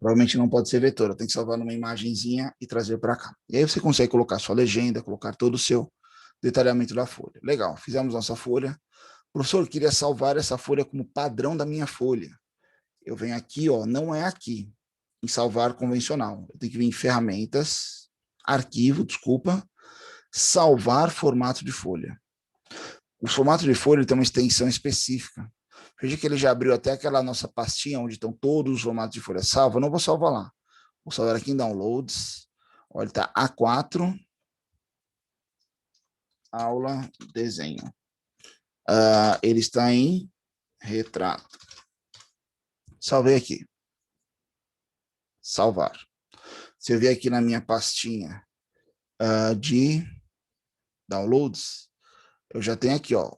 Provavelmente não pode ser vetor, eu tenho que salvar numa imagenzinha e trazer para cá. E aí você consegue colocar sua legenda, colocar todo o seu detalhamento da folha. Legal, fizemos nossa folha. Professor, eu queria salvar essa folha como padrão da minha folha. Eu venho aqui, ó, não é aqui, em salvar convencional. Eu tenho que vir em ferramentas, arquivo, desculpa, salvar formato de folha. O formato de folha tem uma extensão específica. Veja que ele já abriu até aquela nossa pastinha onde estão todos os formatos de folha salva. Eu não vou salvar lá. Vou salvar aqui em downloads. Olha, está A4, aula, desenho. Ele está em retrato. Salvei aqui. Salvar. Se eu vier aqui na minha pastinha de downloads, eu já tenho aqui, ó.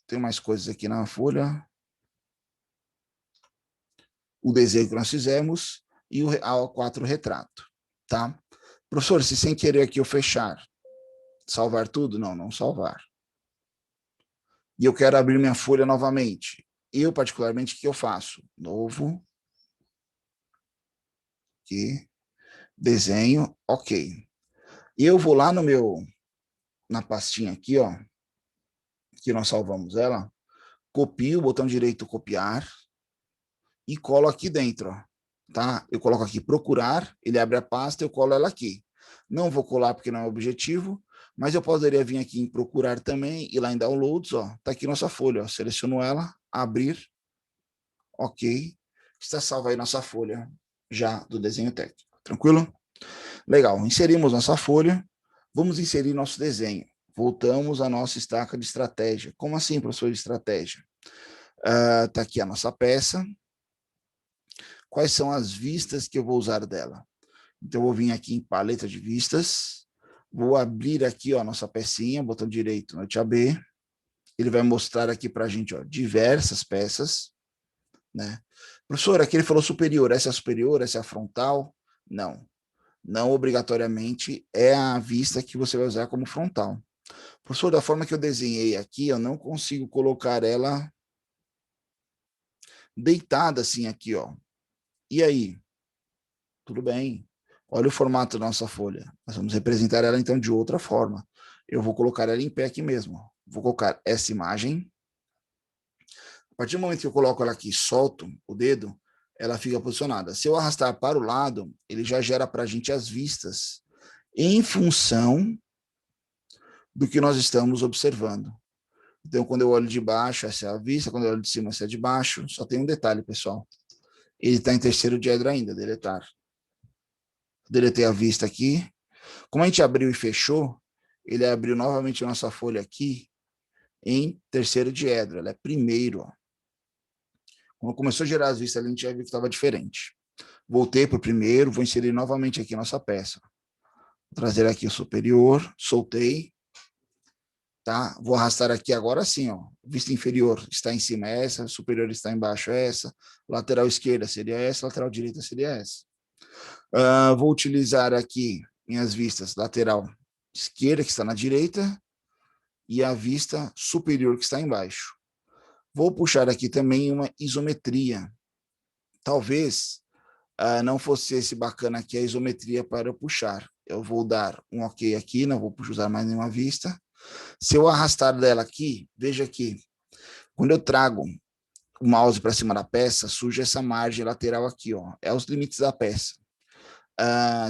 Tem mais coisas aqui na folha. O desenho que nós fizemos e o A4 retrato, tá? Professor, se sem querer aqui eu fechar, salvar tudo? Não, não salvar. E eu quero abrir minha folha novamente. Eu, particularmente, o que eu faço? Novo. Aqui. Desenho. Ok. E eu vou lá na pastinha aqui, ó, que nós salvamos ela, copio o botão direito copiar e colo aqui dentro, ó, tá? Eu coloco aqui procurar, ele abre a pasta, eu colo ela aqui. Não vou colar porque não é objetivo, mas eu poderia vir aqui em procurar também e lá em downloads, ó, tá aqui nossa folha, ó, seleciono ela, abrir, ok, está salva aí nossa folha já do desenho técnico, tranquilo? Legal, inserimos nossa folha, vamos inserir nosso desenho. Voltamos à nossa estaca de estratégia. Como assim, professor de estratégia? Tá aqui a nossa peça. Quais são as vistas que eu vou usar dela? Então, eu vou vir aqui em paleta de vistas, vou abrir aqui, ó, a nossa pecinha, botão direito, Note AB. Ele vai mostrar aqui para a gente, ó, diversas peças, né? Professor, aqui ele falou superior, essa é a superior, essa é a frontal? Não, não obrigatoriamente é a vista que você vai usar como frontal. Professor, da forma que eu desenhei aqui, eu não consigo colocar ela deitada assim aqui, ó. E aí? Tudo bem. Olha o formato da nossa folha. Nós vamos representar ela, então, de outra forma. Eu vou colocar ela em pé aqui mesmo. Vou colocar essa imagem. A partir do momento que eu coloco ela aqui e solto o dedo, ela fica posicionada. Se eu arrastar para o lado, ele já gera para a gente as vistas em função do que nós estamos observando. Então, quando eu olho de baixo, essa é a vista. Quando eu olho de cima, essa é de baixo. Só tem um detalhe, pessoal. Ele está em terceiro diedro ainda, deletar. Deletei a vista aqui. Como a gente abriu e fechou, ele abriu novamente a nossa folha aqui em terceiro diedro. Ela é primeiro. Ó. Quando começou a gerar as vistas ali, a gente já viu que estava diferente. Voltei para o primeiro, vou inserir novamente aqui a nossa peça. Vou trazer aqui o superior, soltei. Tá? Vou arrastar aqui agora sim, ó. Vista inferior está em cima essa, superior está embaixo essa, lateral esquerda seria essa, lateral direita seria essa. Vou utilizar aqui minhas vistas lateral esquerda, que está na direita, e a vista superior, que está embaixo. Vou puxar aqui também uma isometria. Talvez não fosse esse bacana aqui a isometria para eu puxar. Eu vou dar um ok aqui, não vou usar mais nenhuma vista. Se eu arrastar dela aqui, veja que quando eu trago o mouse para cima da peça, surge essa margem lateral aqui, ó. É os limites da peça.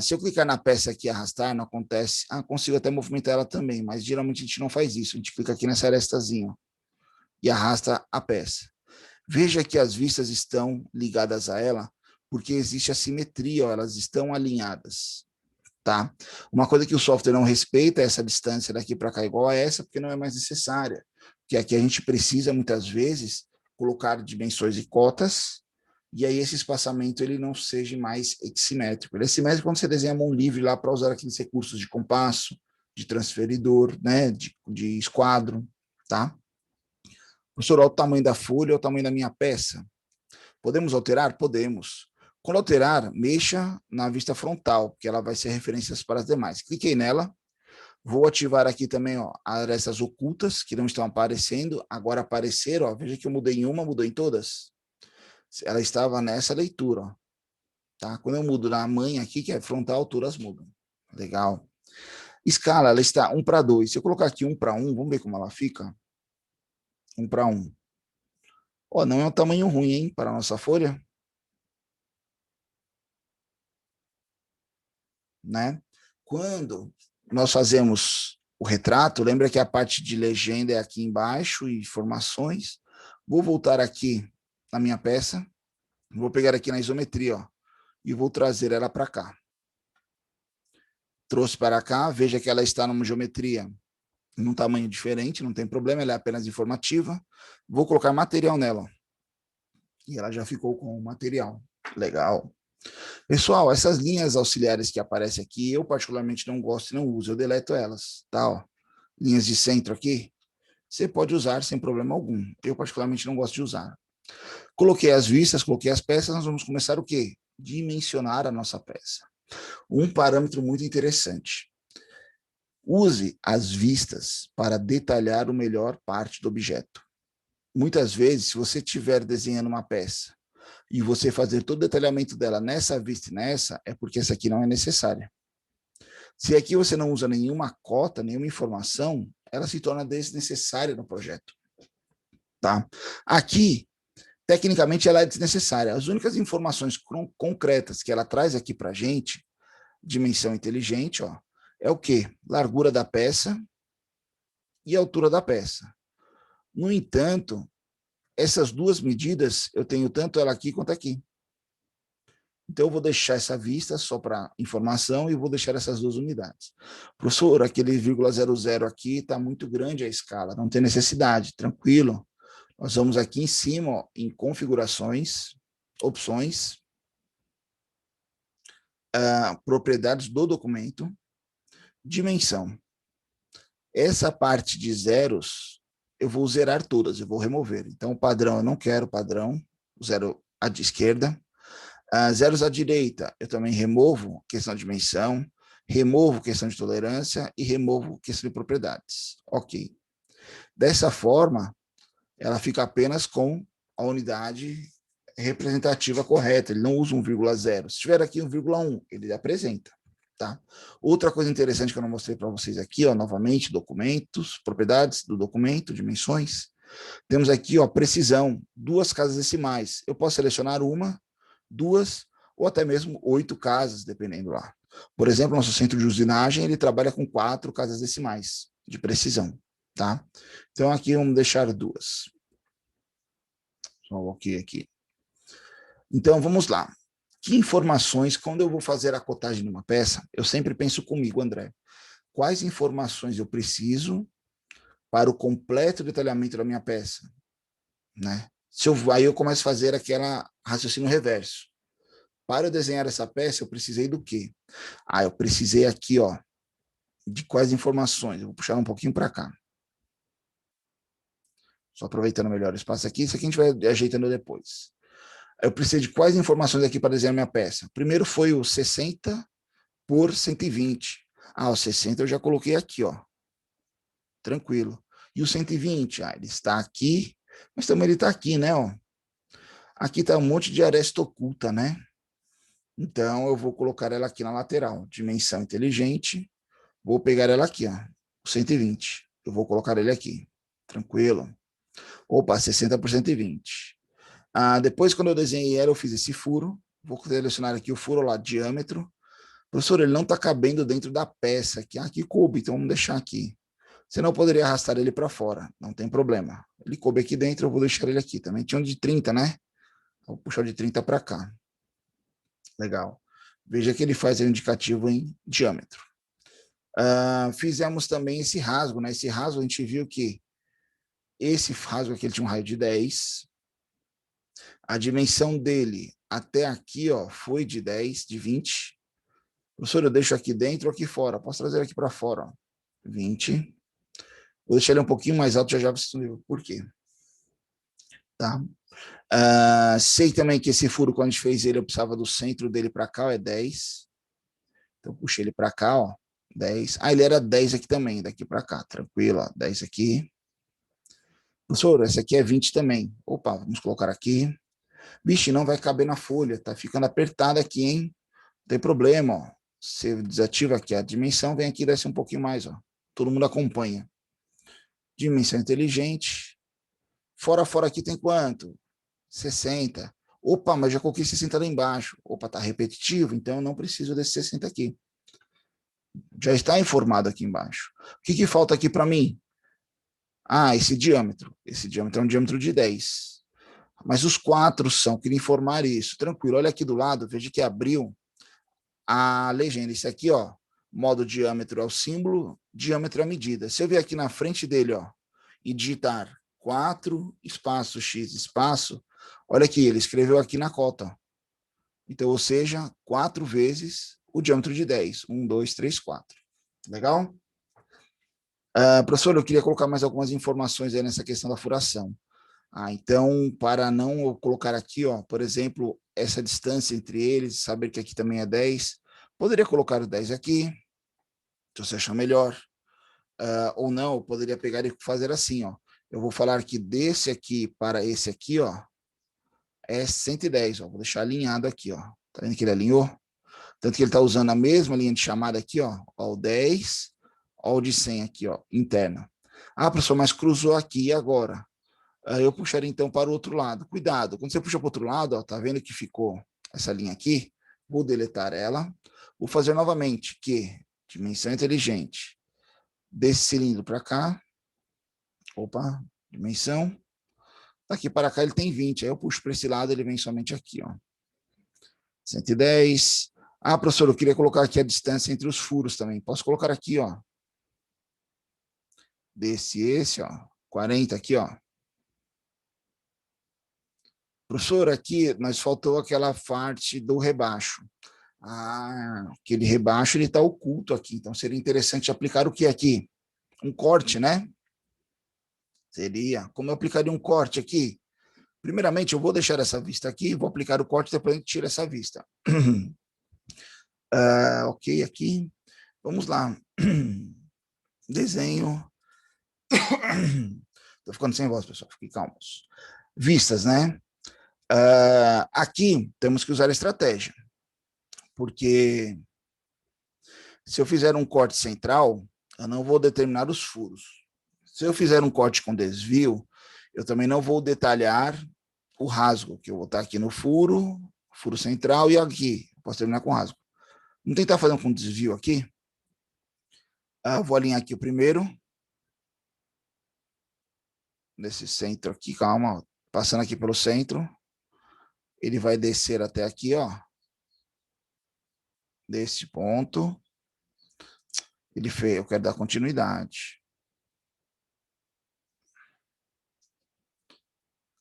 Se eu clicar na peça aqui e arrastar, não acontece. Consigo até movimentar ela também, mas geralmente a gente não faz isso. A gente clica aqui nessa arestazinha e arrasta a peça. Veja que as vistas estão ligadas a ela, porque existe a simetria, ó, elas estão alinhadas. Tá? Uma coisa que o software não respeita é essa distância daqui para cá igual a essa, porque não é mais necessária. Porque aqui a gente precisa, muitas vezes, colocar dimensões e cotas, e aí esse espaçamento ele não seja mais simétrico. Ele é simétrico quando você desenha a mão livre lá para usar aqueles recursos de compasso, de transferidor, né, de esquadro, tá? Professor, olha o tamanho da folha, olha o tamanho da minha peça. Podemos alterar? Podemos. Quando alterar, mexa na vista frontal, que ela vai ser referências para as demais. Cliquei nela. Vou ativar aqui também, ó, arestas ocultas, que não estão aparecendo. Agora apareceram, ó. Veja que eu mudei em uma, mudou em todas. Ela estava nessa leitura, ó. Tá? Quando eu mudo na mãe aqui, que é frontal, alturas mudam. Legal. Escala, ela está 1:2. Se eu colocar aqui 1:1, vamos ver como ela fica? 1:1. Ó, não é um tamanho ruim, hein, para a nossa folha, né? Quando nós fazemos o retrato, lembra que a parte de legenda é aqui embaixo e informações. Vou voltar aqui na minha peça, vou pegar aqui na isometria, ó, e vou trazer ela para cá. Trouxe para cá, veja que ela está numa geometria num tamanho diferente, não tem problema, ela é apenas informativa. Vou colocar material nela, ó, e ela já ficou com o material. Legal. Pessoal, essas linhas auxiliares que aparecem aqui, eu particularmente não gosto e não uso, eu deleto elas, tá? Ó, linhas de centro aqui, você pode usar sem problema algum. Eu particularmente não gosto de usar. Coloquei as vistas, coloquei as peças, nós vamos começar o quê? Dimensionar a nossa peça. Um parâmetro muito interessante. Use as vistas para detalhar o melhor parte do objeto. Muitas vezes, se você estiver desenhando uma peça e você fazer todo o detalhamento dela nessa vista e nessa, é porque essa aqui não é necessária. Se aqui você não usa nenhuma cota, nenhuma informação, ela se torna desnecessária no projeto. Tá? Aqui, tecnicamente, ela é desnecessária. As únicas informações concretas que ela traz aqui para a gente, dimensão inteligente, ó, é o quê? Largura da peça e altura da peça. No entanto, essas duas medidas, eu tenho tanto ela aqui quanto aqui. Então, eu vou deixar essa vista só para informação e vou deixar essas duas unidades. Professor, aquele 0,00 aqui está muito grande a escala, não tem necessidade, tranquilo. Nós vamos aqui em cima, ó, em configurações, opções, propriedades do documento, dimensão. Essa parte de zeros, eu vou zerar todas, eu vou remover. Então, o padrão, eu não quero padrão, zero à esquerda. Zeros à direita, eu também removo questão de dimensão, removo questão de tolerância e removo questão de propriedades. Ok. Dessa forma, ela fica apenas com a unidade representativa correta, ele não usa 1,0. Se tiver aqui 1,1, ele apresenta. Tá? Outra coisa interessante que eu não mostrei para vocês aqui, ó, novamente, documentos, propriedades do documento, dimensões. Temos aqui, ó, precisão, 2 casas decimais. Eu posso selecionar 1, 2 ou até mesmo 8 casas, dependendo lá. Por exemplo, nosso centro de usinagem, ele trabalha com 4 casas decimais de precisão. Tá? Então, aqui vamos deixar 2. Só um ok aqui. Então, vamos lá. Que informações, quando eu vou fazer a cotagem de uma peça, eu sempre penso comigo, André, quais informações eu preciso para o completo detalhamento da minha peça, né? Aí eu começo a fazer aquela raciocínio reverso. Para eu desenhar essa peça, eu precisei do quê? Eu precisei aqui, ó, de quais informações? Eu vou puxar um pouquinho para cá. Só aproveitando melhor o espaço aqui, isso aqui a gente vai ajeitando depois. Eu precisei de quais informações aqui para desenhar minha peça? Primeiro foi o 60 por 120. O 60 eu já coloquei aqui, ó. Tranquilo. E o 120? Ele está aqui, mas também ele está aqui, né, ó. Aqui está um monte de aresta oculta, né? Então, eu vou colocar ela aqui na lateral. Dimensão inteligente. Vou pegar ela aqui, ó. O 120. Eu vou colocar ele aqui. Tranquilo. Opa, 60 por 120. Depois, quando eu desenhei ela, eu fiz esse furo. Vou selecionar aqui o furo lá, diâmetro. Professor, ele não está cabendo dentro da peça aqui. Aqui coube, então vamos deixar aqui. Você não poderia arrastar ele para fora, não tem problema. Ele coube aqui dentro, eu vou deixar ele aqui. Também tinha um de 30, né? Vou puxar o de 30 para cá. Legal. Veja que ele faz o indicativo em diâmetro. Fizemos também esse rasgo, né? Esse rasgo a gente viu que esse rasgo aqui ele tinha um raio de 10. A dimensão dele até aqui, ó, foi de 10, de 20. Professor, eu deixo aqui dentro ou aqui fora? Posso trazer aqui para fora, ó. 20. Vou deixar ele um pouquinho mais alto, já vocês vão ver por quê. Tá? Sei também que esse furo, quando a gente fez ele, eu precisava do centro dele para cá, ó, é 10. Então, puxei ele para cá, ó, 10. Ele era 10 aqui também, daqui para cá, tranquilo, ó, 10 aqui. Professor, essa aqui é 20 também. Opa, vamos colocar aqui. Vixe, não vai caber na folha, tá ficando apertada aqui, hein? Não tem problema, ó. Você desativa aqui a dimensão, vem aqui e desce um pouquinho mais, ó. Todo mundo acompanha. Dimensão inteligente. Fora aqui tem quanto? 60. Opa, mas já coloquei 60 lá embaixo. Opa, tá repetitivo, então eu não preciso desse 60 aqui. Já está informado aqui embaixo. O que falta aqui para mim? Ah, esse diâmetro. Esse diâmetro é um diâmetro de 10. Mas os 4 são, queria informar isso. Tranquilo, olha aqui do lado, veja que abriu a legenda. Isso aqui, ó, modo diâmetro é o símbolo, diâmetro é a medida. Se eu vier aqui na frente dele, ó, e digitar 4, espaço, x, espaço, olha aqui, ele escreveu aqui na cota. Então, ou seja, 4 vezes o diâmetro de 10. 1, 2, 3, 4. Legal? Professor, eu queria colocar mais algumas informações aí nessa questão da furação. Então, para não colocar aqui, ó, por exemplo, essa distância entre eles, saber que aqui também é 10, poderia colocar o 10 aqui, se você achar melhor, ou não, eu poderia pegar e fazer assim, ó. Eu vou falar que desse aqui para esse aqui, ó, é 110, ó. Vou deixar alinhado aqui, ó. Tá vendo que ele alinhou? Tanto que ele está usando a mesma linha de chamada aqui, ó o 10, ó o de 100 aqui, ó, interna. Ah, professor, mas cruzou aqui, e agora? Eu puxaria então para o outro lado. Cuidado, quando você puxa para o outro lado, ó, tá vendo que ficou essa linha aqui? Vou deletar ela. Vou fazer novamente que dimensão inteligente. Desse cilindro para cá. Opa, dimensão. Daqui para cá ele tem 20. Aí eu puxo para esse lado, ele vem somente aqui, ó. 110. Ah, professor, eu queria colocar aqui a distância entre os furos também. Posso colocar aqui, ó. Esse, ó. 40 aqui, ó. Professor, aqui nós faltou aquela parte do rebaixo. Aquele rebaixo ele está oculto aqui, então seria interessante aplicar o que aqui? Um corte, né? Seria. Como eu aplicaria um corte aqui? Primeiramente, eu vou deixar essa vista aqui, vou aplicar o corte, depois a gente tira essa vista. Ok, aqui. Vamos lá. Desenho. Estou ficando sem voz, pessoal, fiquem calmos. Vistas, né? Aqui temos que usar estratégia, porque se eu fizer um corte central, eu não vou determinar os furos. Se eu fizer um corte com desvio, eu também não vou detalhar o rasgo, que eu vou estar aqui no furo, furo central, e aqui, posso terminar com rasgo. Vamos tentar fazer um com desvio aqui. Vou alinhar aqui o primeiro. Nesse centro aqui, calma, passando aqui pelo centro. Ele vai descer até aqui, ó. Desse ponto. Ele fez, eu quero dar continuidade.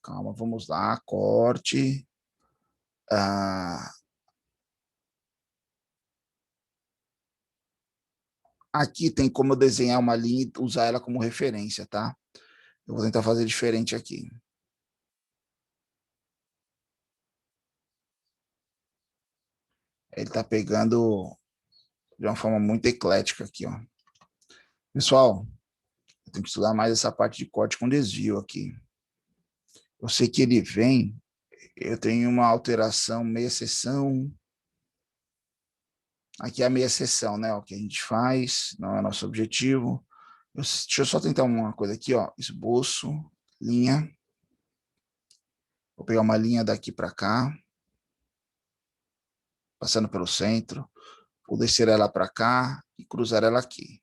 Calma, vamos lá, corte. Aqui tem como eu desenhar uma linha e usar ela como referência, tá? Eu vou tentar fazer diferente aqui. Ele tá pegando de uma forma muito eclética aqui, ó. Pessoal, eu tenho que estudar mais essa parte de corte com desvio aqui. Eu sei que ele vem, eu tenho uma alteração, meia seção. Aqui é a meia seção, né? O que a gente faz, não é nosso objetivo. Deixa eu só tentar uma coisa aqui, ó. Esboço, linha. Vou pegar uma linha daqui para cá, passando pelo centro. Vou descer ela para cá e cruzar ela aqui.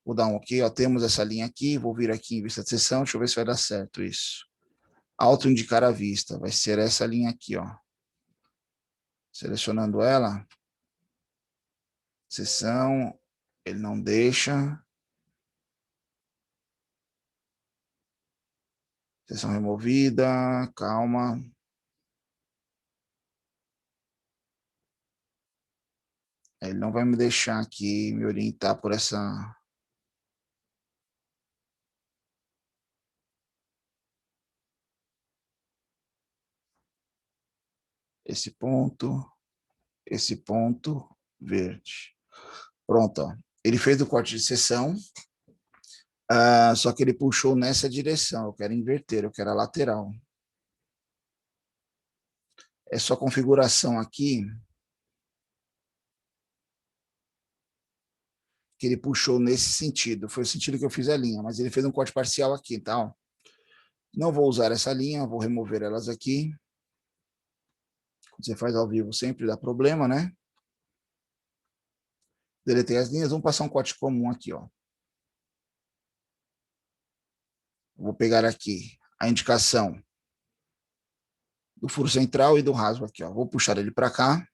Vou dar um ok, ó. Temos essa linha aqui, vou vir aqui em vista de seção, deixa eu ver se vai dar certo isso. Auto-indicar a vista, vai ser essa linha aqui, ó. Selecionando ela. Seção, ele não deixa. Seção removida, calma. Ele não vai me deixar aqui me orientar por essa... esse ponto verde. Pronto, ó. Ele fez o corte de seção, só que ele puxou nessa direção. Eu quero inverter, eu quero a lateral. é só configuração aqui, que ele puxou nesse sentido. Foi o sentido que eu fiz a linha, mas ele fez um corte parcial aqui, tá? Não vou usar essa linha, vou remover elas aqui. Quando você faz ao vivo sempre dá problema, né? Deletei as linhas, vamos passar um corte comum aqui, ó. Vou pegar aqui a indicação do furo central e do rasgo aqui, ó. Vou puxar ele para cá.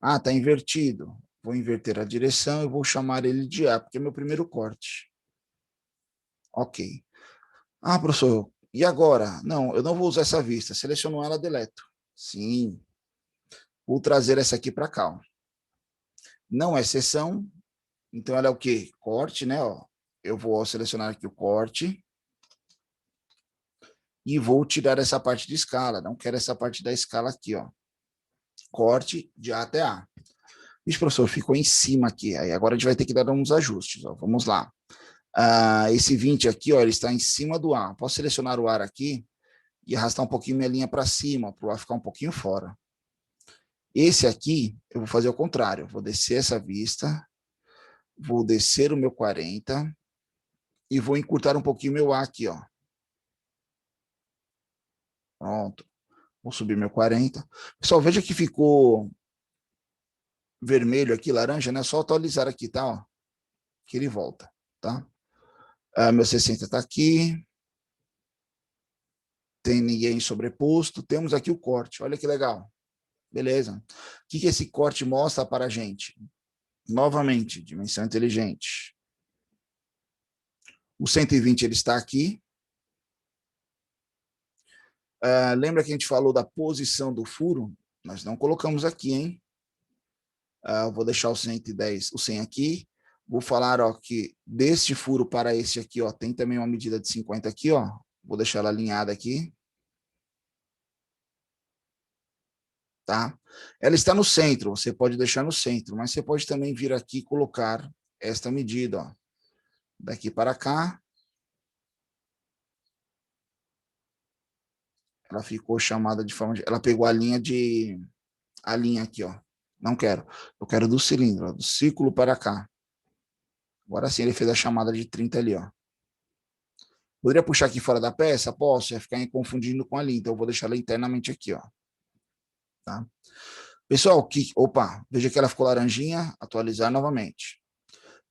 Ah, tá invertido. Vou inverter a direção e vou chamar ele de A, porque é meu primeiro corte. Ok. Ah, professor, e agora? Não, eu não vou usar essa vista. Seleciono ela, deleto. Sim. Vou trazer essa aqui para cá, ó. Não é seção, então ela é o quê? Corte, né? Ó. Eu vou selecionar aqui o corte e vou tirar essa parte de escala. Não quero essa parte da escala aqui, ó. Corte de A até A. Isso, professor, ficou em cima aqui. Aí agora a gente vai ter que dar uns ajustes, ó. Vamos lá. Esse 20 aqui, ó, ele está em cima do A. Posso selecionar o ar aqui e arrastar um pouquinho minha linha para cima, para o ar ficar um pouquinho fora. Esse aqui, eu vou fazer o contrário. Vou descer essa vista, vou descer o meu 40 e vou encurtar um pouquinho meu A aqui, ó. Pronto. Vou subir meu 40. Pessoal, veja que ficou vermelho aqui, laranja, né? Só atualizar aqui, tá? Ó, que ele volta, tá? Meu 60 está aqui. Tem ninguém sobreposto. Temos aqui o corte. Olha que legal. Beleza. O que esse corte mostra para a gente? Novamente, dimensão inteligente. O 120 ele está aqui. Lembra que a gente falou da posição do furo? Nós não colocamos aqui, hein? Vou deixar o 110, o 100 aqui. Vou falar, ó, que deste furo para esse aqui, ó, tem também uma medida de 50 aqui, ó. Vou deixar ela alinhada aqui. Tá? Ela está no centro, você pode deixar no centro, mas você pode também vir aqui e colocar esta medida, ó. Daqui para cá. Ela ficou chamada de forma de... Ela pegou a linha de... A linha aqui, ó. Não quero. Eu quero do cilindro, ó, do círculo para cá. Agora sim ele fez a chamada de 30 ali, ó. Poderia puxar aqui fora da peça? Posso, ia ficar confundindo com a linha, então eu vou deixar ela internamente aqui, ó. Tá? Pessoal, opa, veja que ela ficou laranjinha, atualizar novamente.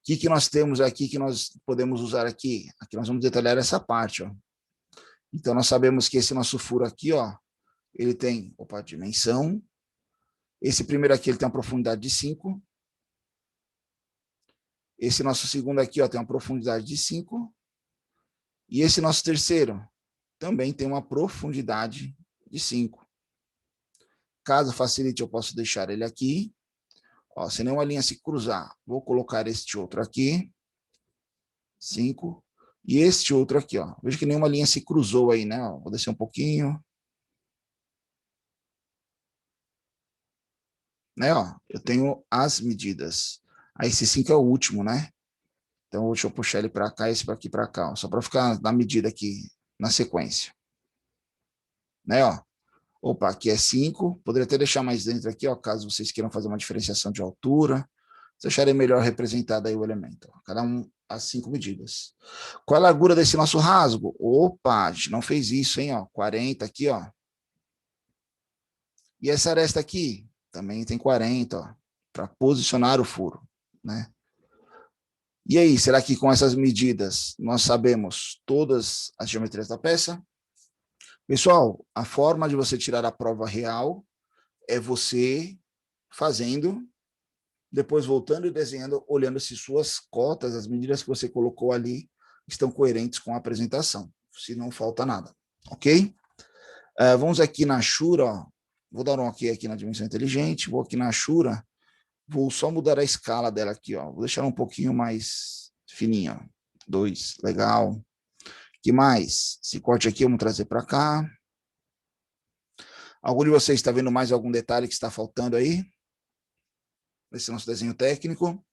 O que nós temos aqui que nós podemos usar aqui? Aqui nós vamos detalhar essa parte, ó. Então nós sabemos que esse nosso furo aqui, ó, ele tem, opa, dimensão. Esse primeiro aqui ele tem uma profundidade de 5. Esse nosso segundo aqui, ó, tem uma profundidade de 5. E esse nosso terceiro também tem uma profundidade de 5. Caso facilite, eu posso deixar ele aqui. Ó, se nenhuma linha se cruzar, vou colocar este outro aqui. 5. E este outro aqui, ó. Veja que nenhuma linha se cruzou aí, né? Ó, vou descer um pouquinho. Né, ó, eu tenho as medidas. Aí esse 5 é o último, né? Então, deixa eu puxar ele para cá e esse aqui para cá, ó, só para ficar na medida aqui, na sequência. Né, ó. Opa, aqui é 5. Poderia até deixar mais dentro aqui, ó, caso vocês queiram fazer uma diferenciação de altura. Vocês acharem melhor representado aí o elemento. Ó. Cada um as 5 medidas. Qual a largura desse nosso rasgo? Opa, a gente não fez isso, hein? Ó, 40 aqui, ó. E essa aresta aqui? Também tem 40, ó, para posicionar o furo, né? E aí, será que com essas medidas nós sabemos todas as geometrias da peça? Pessoal, a forma de você tirar a prova real é você fazendo, depois voltando e desenhando, olhando se suas cotas, as medidas que você colocou ali, estão coerentes com a apresentação, se não falta nada, ok? Vamos aqui na Shura, ó. Vou dar um ok aqui na dimensão inteligente, vou aqui na Shura, vou só mudar a escala dela aqui, ó. Vou deixar ela um pouquinho mais fininha, ó. 2, legal. Que mais? Esse corte aqui, vamos trazer para cá. Algum de vocês está vendo mais algum detalhe que está faltando aí? Esse é nosso desenho técnico.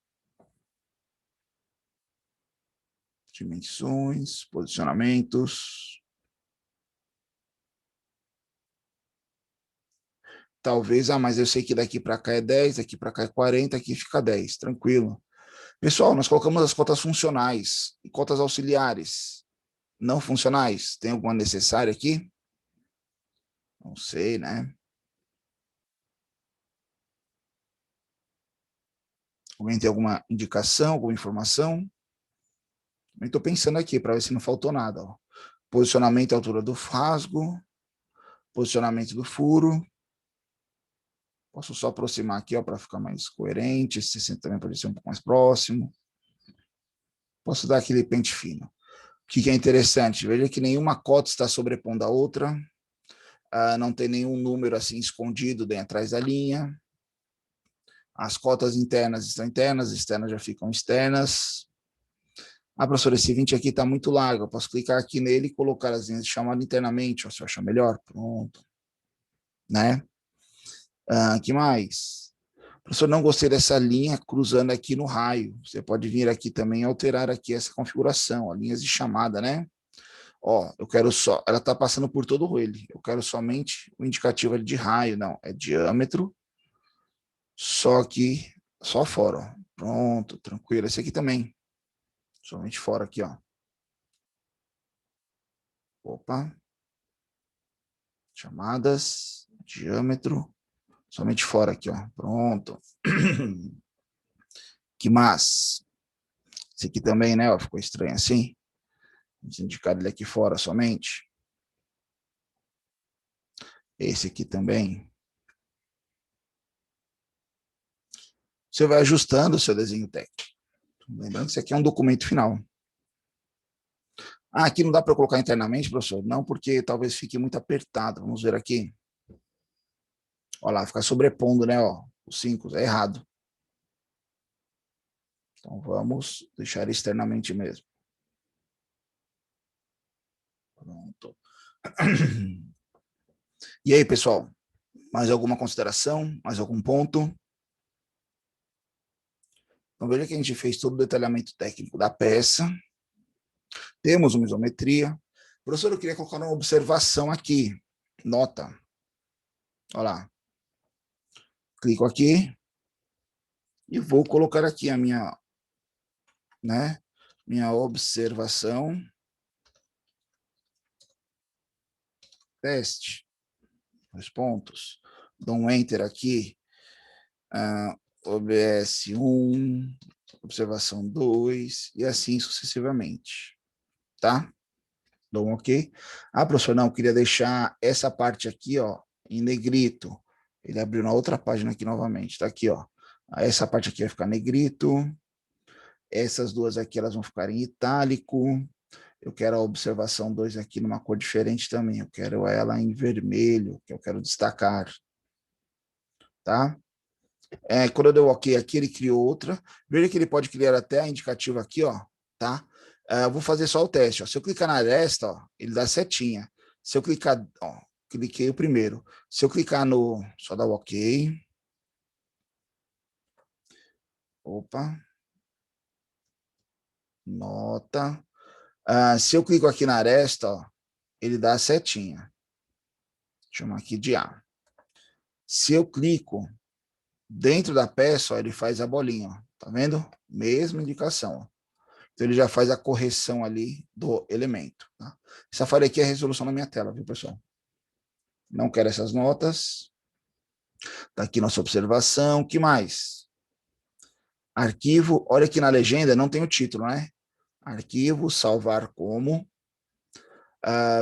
Dimensões, posicionamentos. Talvez, mas eu sei que daqui para cá é 10, daqui para cá é 40, aqui fica 10, tranquilo. Pessoal, nós colocamos as cotas funcionais e cotas auxiliares não funcionais. Tem alguma necessária aqui? Não sei, né? Alguém tem alguma indicação, alguma informação? Estou pensando aqui para ver se não faltou nada. Ó. Posicionamento à altura do rasgo, posicionamento do furo. Posso só aproximar aqui para ficar mais coerente. Esse 60 também pode ser um pouco mais próximo. Posso dar aquele pente fino. O que é interessante? Veja que nenhuma cota está sobrepondo a outra. Não tem nenhum número assim escondido bem atrás da linha. As cotas internas estão internas, externas já ficam externas. Professor, esse 20 aqui está muito largo. Eu posso clicar aqui nele e colocar as linhas de chamada internamente, ó, se eu achar melhor. Pronto. Né? Que mais? Professor, não gostei dessa linha cruzando aqui no raio. Você pode vir aqui também e alterar aqui essa configuração, ó, linhas de chamada, né? Ó, eu quero só, ela está passando por todo o ele. Eu quero somente o indicativo de raio, não, é diâmetro. Só aqui, só fora, ó. Pronto, tranquilo. Esse aqui também. Somente fora aqui, ó. Opa. Chamadas, diâmetro, somente fora aqui, ó. Pronto. Que mais? Esse aqui também, né? Ó, ficou estranho assim. Vamos indicar ele aqui fora somente. Esse aqui também. Você vai ajustando o seu desenho técnico. Lembrando que isso aqui é um documento final. Aqui não dá para colocar internamente, professor? Não, porque talvez fique muito apertado. Vamos ver aqui. Olha lá, fica sobrepondo, né? Ó, os 5, é errado. Então, vamos deixar externamente mesmo. Pronto. E aí, pessoal? Mais alguma consideração? Mais algum ponto? Então, veja que a gente fez todo o detalhamento técnico da peça. Temos uma isometria. Professor, eu queria colocar uma observação aqui. Nota. Olha lá. Clico aqui e vou colocar aqui a minha, né, minha observação. Teste. 2 pontos. Dou um Enter aqui. OBS 1, observação 2, e assim sucessivamente. Tá? Dou um OK. Professor, não, eu queria deixar essa parte aqui, ó, em negrito. Ele abriu na outra página aqui novamente. Tá aqui, ó. Essa parte aqui vai ficar negrito. Essas duas aqui, elas vão ficar em itálico. Eu quero a observação 2 aqui numa cor diferente também. Eu quero ela em vermelho, que eu quero destacar. Tá? Quando eu dei o OK aqui, ele criou outra. Veja que ele pode criar até a indicativa aqui, ó, tá? Eu vou fazer só o teste, ó. Se eu clicar na aresta, ó, ele dá setinha. Se eu clicar, ó, cliquei o primeiro. Se eu clicar no, só dá o OK. Opa. Nota. Se eu clico aqui na aresta, ó, ele dá a setinha. Chama aqui de A. Se eu clico dentro da peça, ó, ele faz a bolinha, ó. Tá vendo? Mesma indicação, ó. Então, ele já faz a correção ali do elemento. Tá? Essa falha aqui é a resolução da minha tela, viu, pessoal? Não quero essas notas. Está aqui nossa observação. O que mais? Arquivo. Olha aqui na legenda, não tem o título, né? Arquivo, salvar como.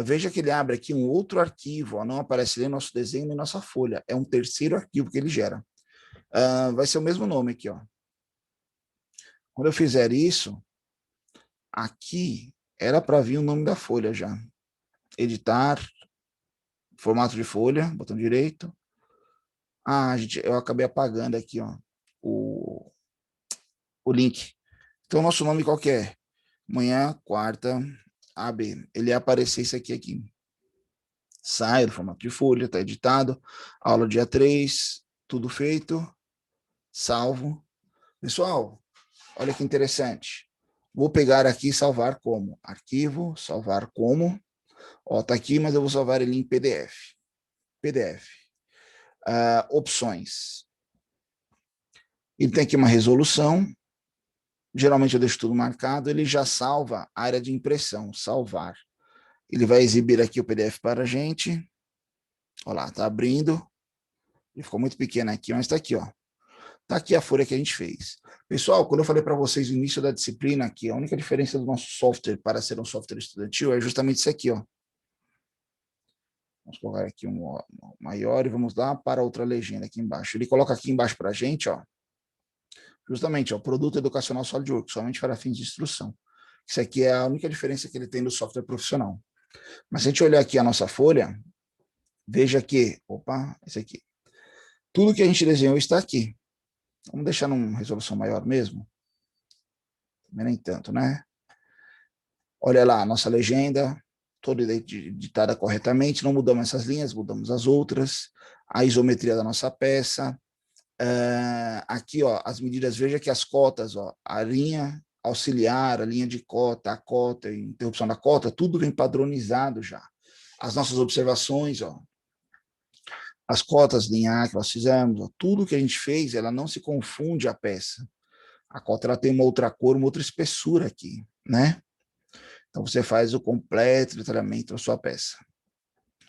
Veja que ele abre aqui um outro arquivo. Ó, não aparece nem nosso desenho nem nossa folha. É um terceiro arquivo que ele gera. Vai ser o mesmo nome aqui, ó. Quando eu fizer isso, aqui era para vir o nome da folha já. Editar, formato de folha, botão direito. Gente, eu acabei apagando aqui, ó, o link. Então, o nosso nome qual que é? Manhã, quarta, AB. Ele ia aparecer isso aqui. Sai do formato de folha, tá editado. Aula dia 3, tudo feito. Salvo. Pessoal, olha que interessante. Vou pegar aqui e salvar como. Arquivo, salvar como. Ó, tá aqui, mas eu vou salvar ele em PDF. PDF. Opções. Ele tem aqui uma resolução. Geralmente eu deixo tudo marcado. Ele já salva a área de impressão, salvar. Ele vai exibir aqui o PDF para a gente. Olha lá, está abrindo. Ele ficou muito pequeno aqui, mas está aqui, ó. Está aqui a folha que a gente fez. Pessoal, quando eu falei para vocês no início da disciplina aqui, a única diferença do nosso software para ser um software estudantil é justamente isso aqui, ó. Vamos colocar aqui um maior e vamos lá para outra legenda aqui embaixo. Ele coloca aqui embaixo para a gente, ó, justamente, ó, produto educacional SolidWorks, somente para fins de instrução. Isso aqui é a única diferença que ele tem do software profissional. Mas se a gente olhar aqui a nossa folha, veja que, opa, esse aqui. Tudo que a gente desenhou está aqui. Vamos deixar numa resolução maior mesmo? Nem tanto, né? Olha lá, a nossa legenda, toda editada corretamente, não mudamos essas linhas, mudamos as outras, a isometria da nossa peça. Aqui, ó, as medidas, veja que as cotas, ó, a linha auxiliar, a linha de cota, a cota, a interrupção da cota, tudo vem padronizado já. As nossas observações, ó, as cotas linhar que nós fizemos, ó, tudo que a gente fez, ela não se confunde a peça. A cota ela tem uma outra cor, uma outra espessura aqui, né? Então você faz o completo detalhamento da sua peça.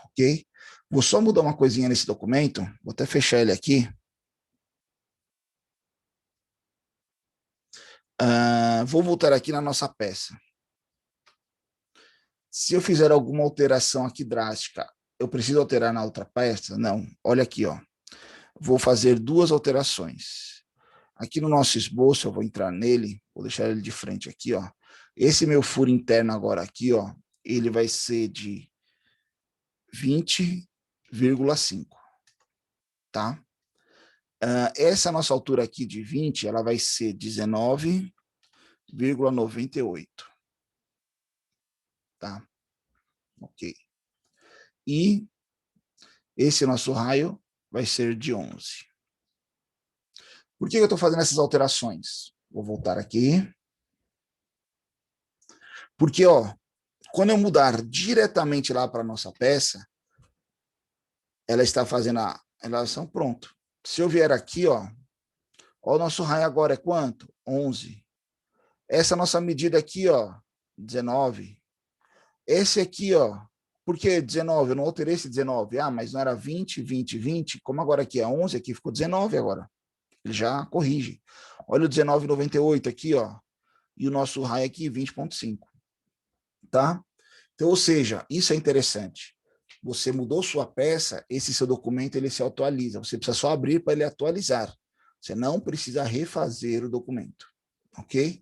Ok? Vou só mudar uma coisinha nesse documento, vou até fechar ele aqui. Vou voltar aqui na nossa peça. Se eu fizer alguma alteração aqui drástica, eu preciso alterar na outra peça? Não. Olha aqui, ó. Vou fazer duas alterações. Aqui no nosso esboço, eu vou entrar nele, vou deixar ele de frente aqui, ó. Esse meu furo interno agora aqui, ó, ele vai ser de 20,5, tá? Essa nossa altura aqui de 20, ela vai ser 19,98, tá? Ok. E esse nosso raio vai ser de 11. Por que eu estou fazendo essas alterações? Vou voltar aqui. Porque, ó, quando eu mudar diretamente lá para a nossa peça, ela está fazendo a relação, pronto. Se eu vier aqui, ó, o nosso raio agora é quanto? 11. Essa nossa medida aqui, ó, 19. Esse aqui, ó, por que 19? Eu não alterei esse 19. Ah, mas não era 20, 20, 20. Como agora aqui é 11, aqui ficou 19 agora. Ele já corrige. Olha o 19,98 aqui, ó. E o nosso raio aqui, 20,5. Tá? Então, ou seja, isso é interessante. Você mudou sua peça, esse seu documento ele se atualiza. Você precisa só abrir para ele atualizar. Você não precisa refazer o documento. Ok?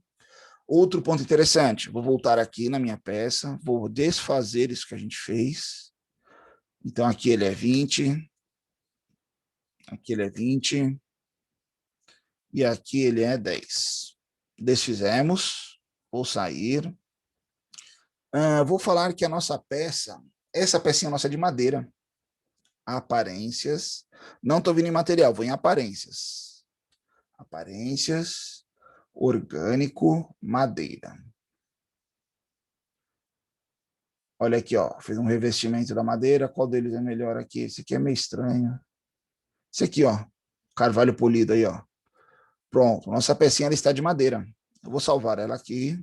Outro ponto interessante, vou voltar aqui na minha peça, vou desfazer isso que a gente fez. Então, aqui ele é 20, aqui ele é 20, e aqui ele é 10. Desfizemos, vou sair. Vou falar que a nossa peça, essa pecinha nossa é de madeira. Aparências, não estou vindo em material, vou em aparências. Aparências, orgânico, madeira. Olha aqui, ó, fez um revestimento da madeira, qual deles é melhor aqui? Esse aqui é meio estranho. Esse aqui, ó, carvalho polido aí, ó. Pronto, nossa pecinha ela está de madeira. Eu vou salvar ela aqui.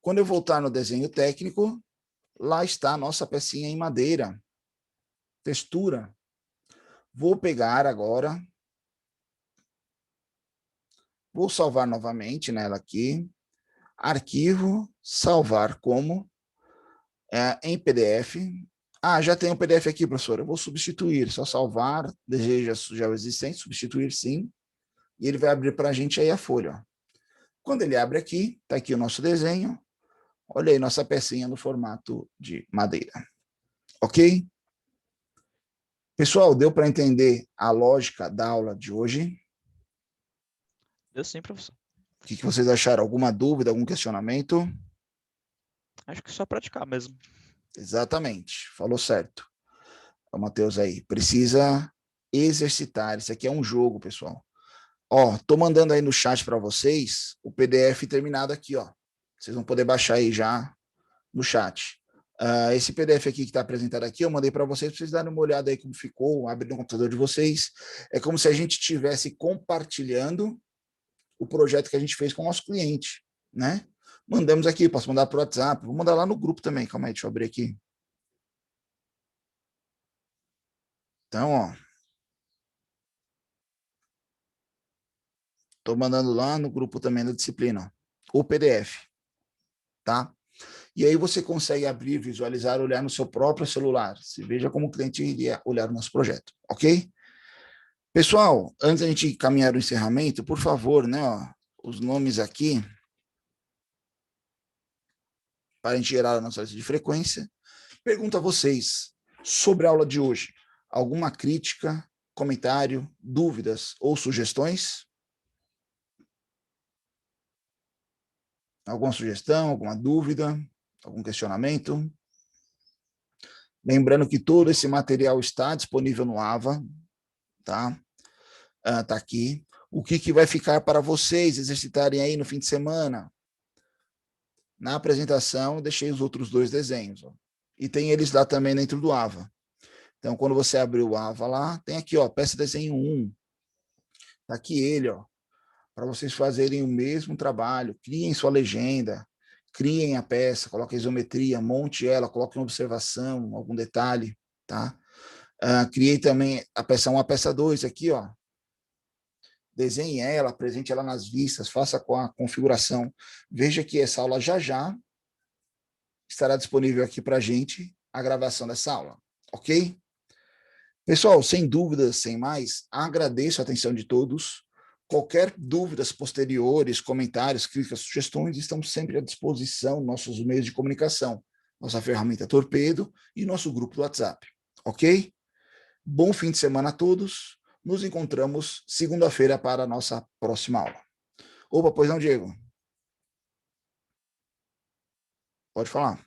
Quando eu voltar no desenho técnico, lá está a nossa pecinha em madeira. Textura. Vou pegar agora. Vou salvar novamente nela aqui. Arquivo, salvar como em PDF. Já tem um PDF aqui, professor. Eu vou substituir, só salvar, deseja já o existente, substituir sim. E ele vai abrir para a gente aí a folha. Ó. Quando ele abre aqui, está aqui o nosso desenho. Olha aí nossa pecinha no formato de madeira. Ok? Pessoal, deu para entender a lógica da aula de hoje? Deu sim, professor. O que vocês acharam? Alguma dúvida, algum questionamento? Acho que só praticar mesmo. Exatamente, falou certo. O Matheus aí, precisa exercitar. Isso aqui é um jogo, pessoal. Ó, tô mandando aí no chat para vocês o PDF terminado aqui, ó. Vocês vão poder baixar aí já no chat. Esse PDF aqui que está apresentado aqui, eu mandei para vocês darem uma olhada aí como ficou, abrir no computador de vocês. É como se a gente estivesse compartilhando o projeto que a gente fez com o nosso cliente, né? Mandamos aqui, posso mandar para o WhatsApp, vou mandar lá no grupo também, calma aí, deixa eu abrir aqui. Então, ó, estou mandando lá no grupo também da disciplina, ó, o PDF, tá? E aí você consegue abrir, visualizar, olhar no seu próprio celular. Se veja como o cliente iria olhar o nosso projeto, ok? Pessoal, antes da gente caminhar o encerramento, por favor, né, ó, os nomes aqui, para a gente gerar a nossa lista de frequência. Pergunto a vocês sobre a aula de hoje. Alguma crítica, comentário, dúvidas ou sugestões? Alguma sugestão, alguma dúvida, algum questionamento? Lembrando que todo esse material está disponível no AVA, tá? Tá aqui. O que vai ficar para vocês exercitarem aí no fim de semana? Na apresentação, eu deixei os outros 2 desenhos, ó. E tem eles lá também dentro do AVA. Então, quando você abrir o AVA lá, tem aqui, ó, peça desenho 1. Tá aqui ele, ó, para vocês fazerem o mesmo trabalho. Criem sua legenda, criem a peça, coloquem isometria, monte ela, coloquem observação, algum detalhe, tá? Criei também a peça 1, a peça 2 aqui, ó. Desenhe ela, apresente ela nas vistas, faça com a configuração. Veja que essa aula já estará disponível aqui para a gente, a gravação dessa aula, ok? Pessoal, sem dúvidas, sem mais, agradeço a atenção de todos. Qualquer dúvidas posteriores, comentários, críticas, sugestões, estão sempre à disposição nossos meios de comunicação, nossa ferramenta Torpedo e nosso grupo do WhatsApp, ok? Bom fim de semana a todos. Nos encontramos segunda-feira para a nossa próxima aula. Opa, pois não, Diego? Pode falar.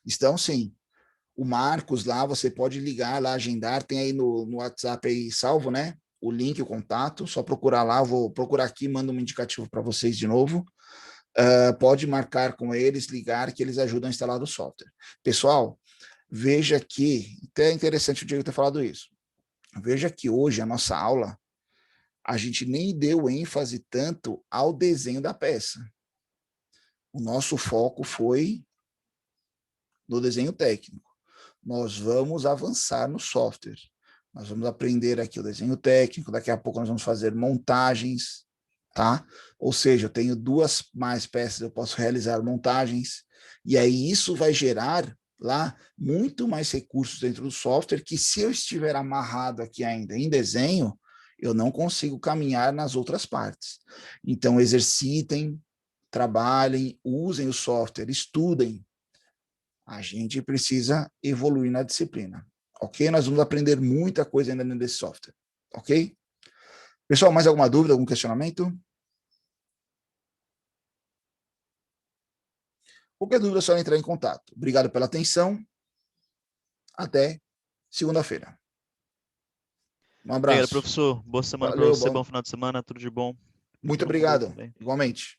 Estão, sim. O Marcos lá, você pode ligar lá, agendar, tem aí no WhatsApp aí salvo, né? O link, o contato, só procurar lá, vou procurar aqui, mando um indicativo para vocês de novo. Pode marcar com eles, ligar, que eles ajudam a instalar o software. Pessoal, veja que, até é interessante o Diego ter falado isso, veja que hoje a nossa aula, a gente nem deu ênfase tanto ao desenho da peça. O nosso foco foi no desenho técnico. Nós vamos avançar no software. Nós vamos aprender aqui o desenho técnico, daqui a pouco nós vamos fazer montagens, tá? Ou seja, eu tenho 2 mais peças, eu posso realizar montagens, e aí isso vai gerar lá muito mais recursos dentro do software, que se eu estiver amarrado aqui ainda em desenho, eu não consigo caminhar nas outras partes. Então, exercitem, trabalhem, usem o software, estudem. A gente precisa evoluir na disciplina, ok? Nós vamos aprender muita coisa ainda nesse software, ok? Pessoal, mais alguma dúvida, algum questionamento? Qualquer dúvida é só entrar em contato. Obrigado pela atenção. Até segunda-feira. Um abraço. Obrigado, professor. Boa semana para Valeu, você, bom final de semana, tudo de bom. Muito Fica com Deus obrigado. também. Igualmente.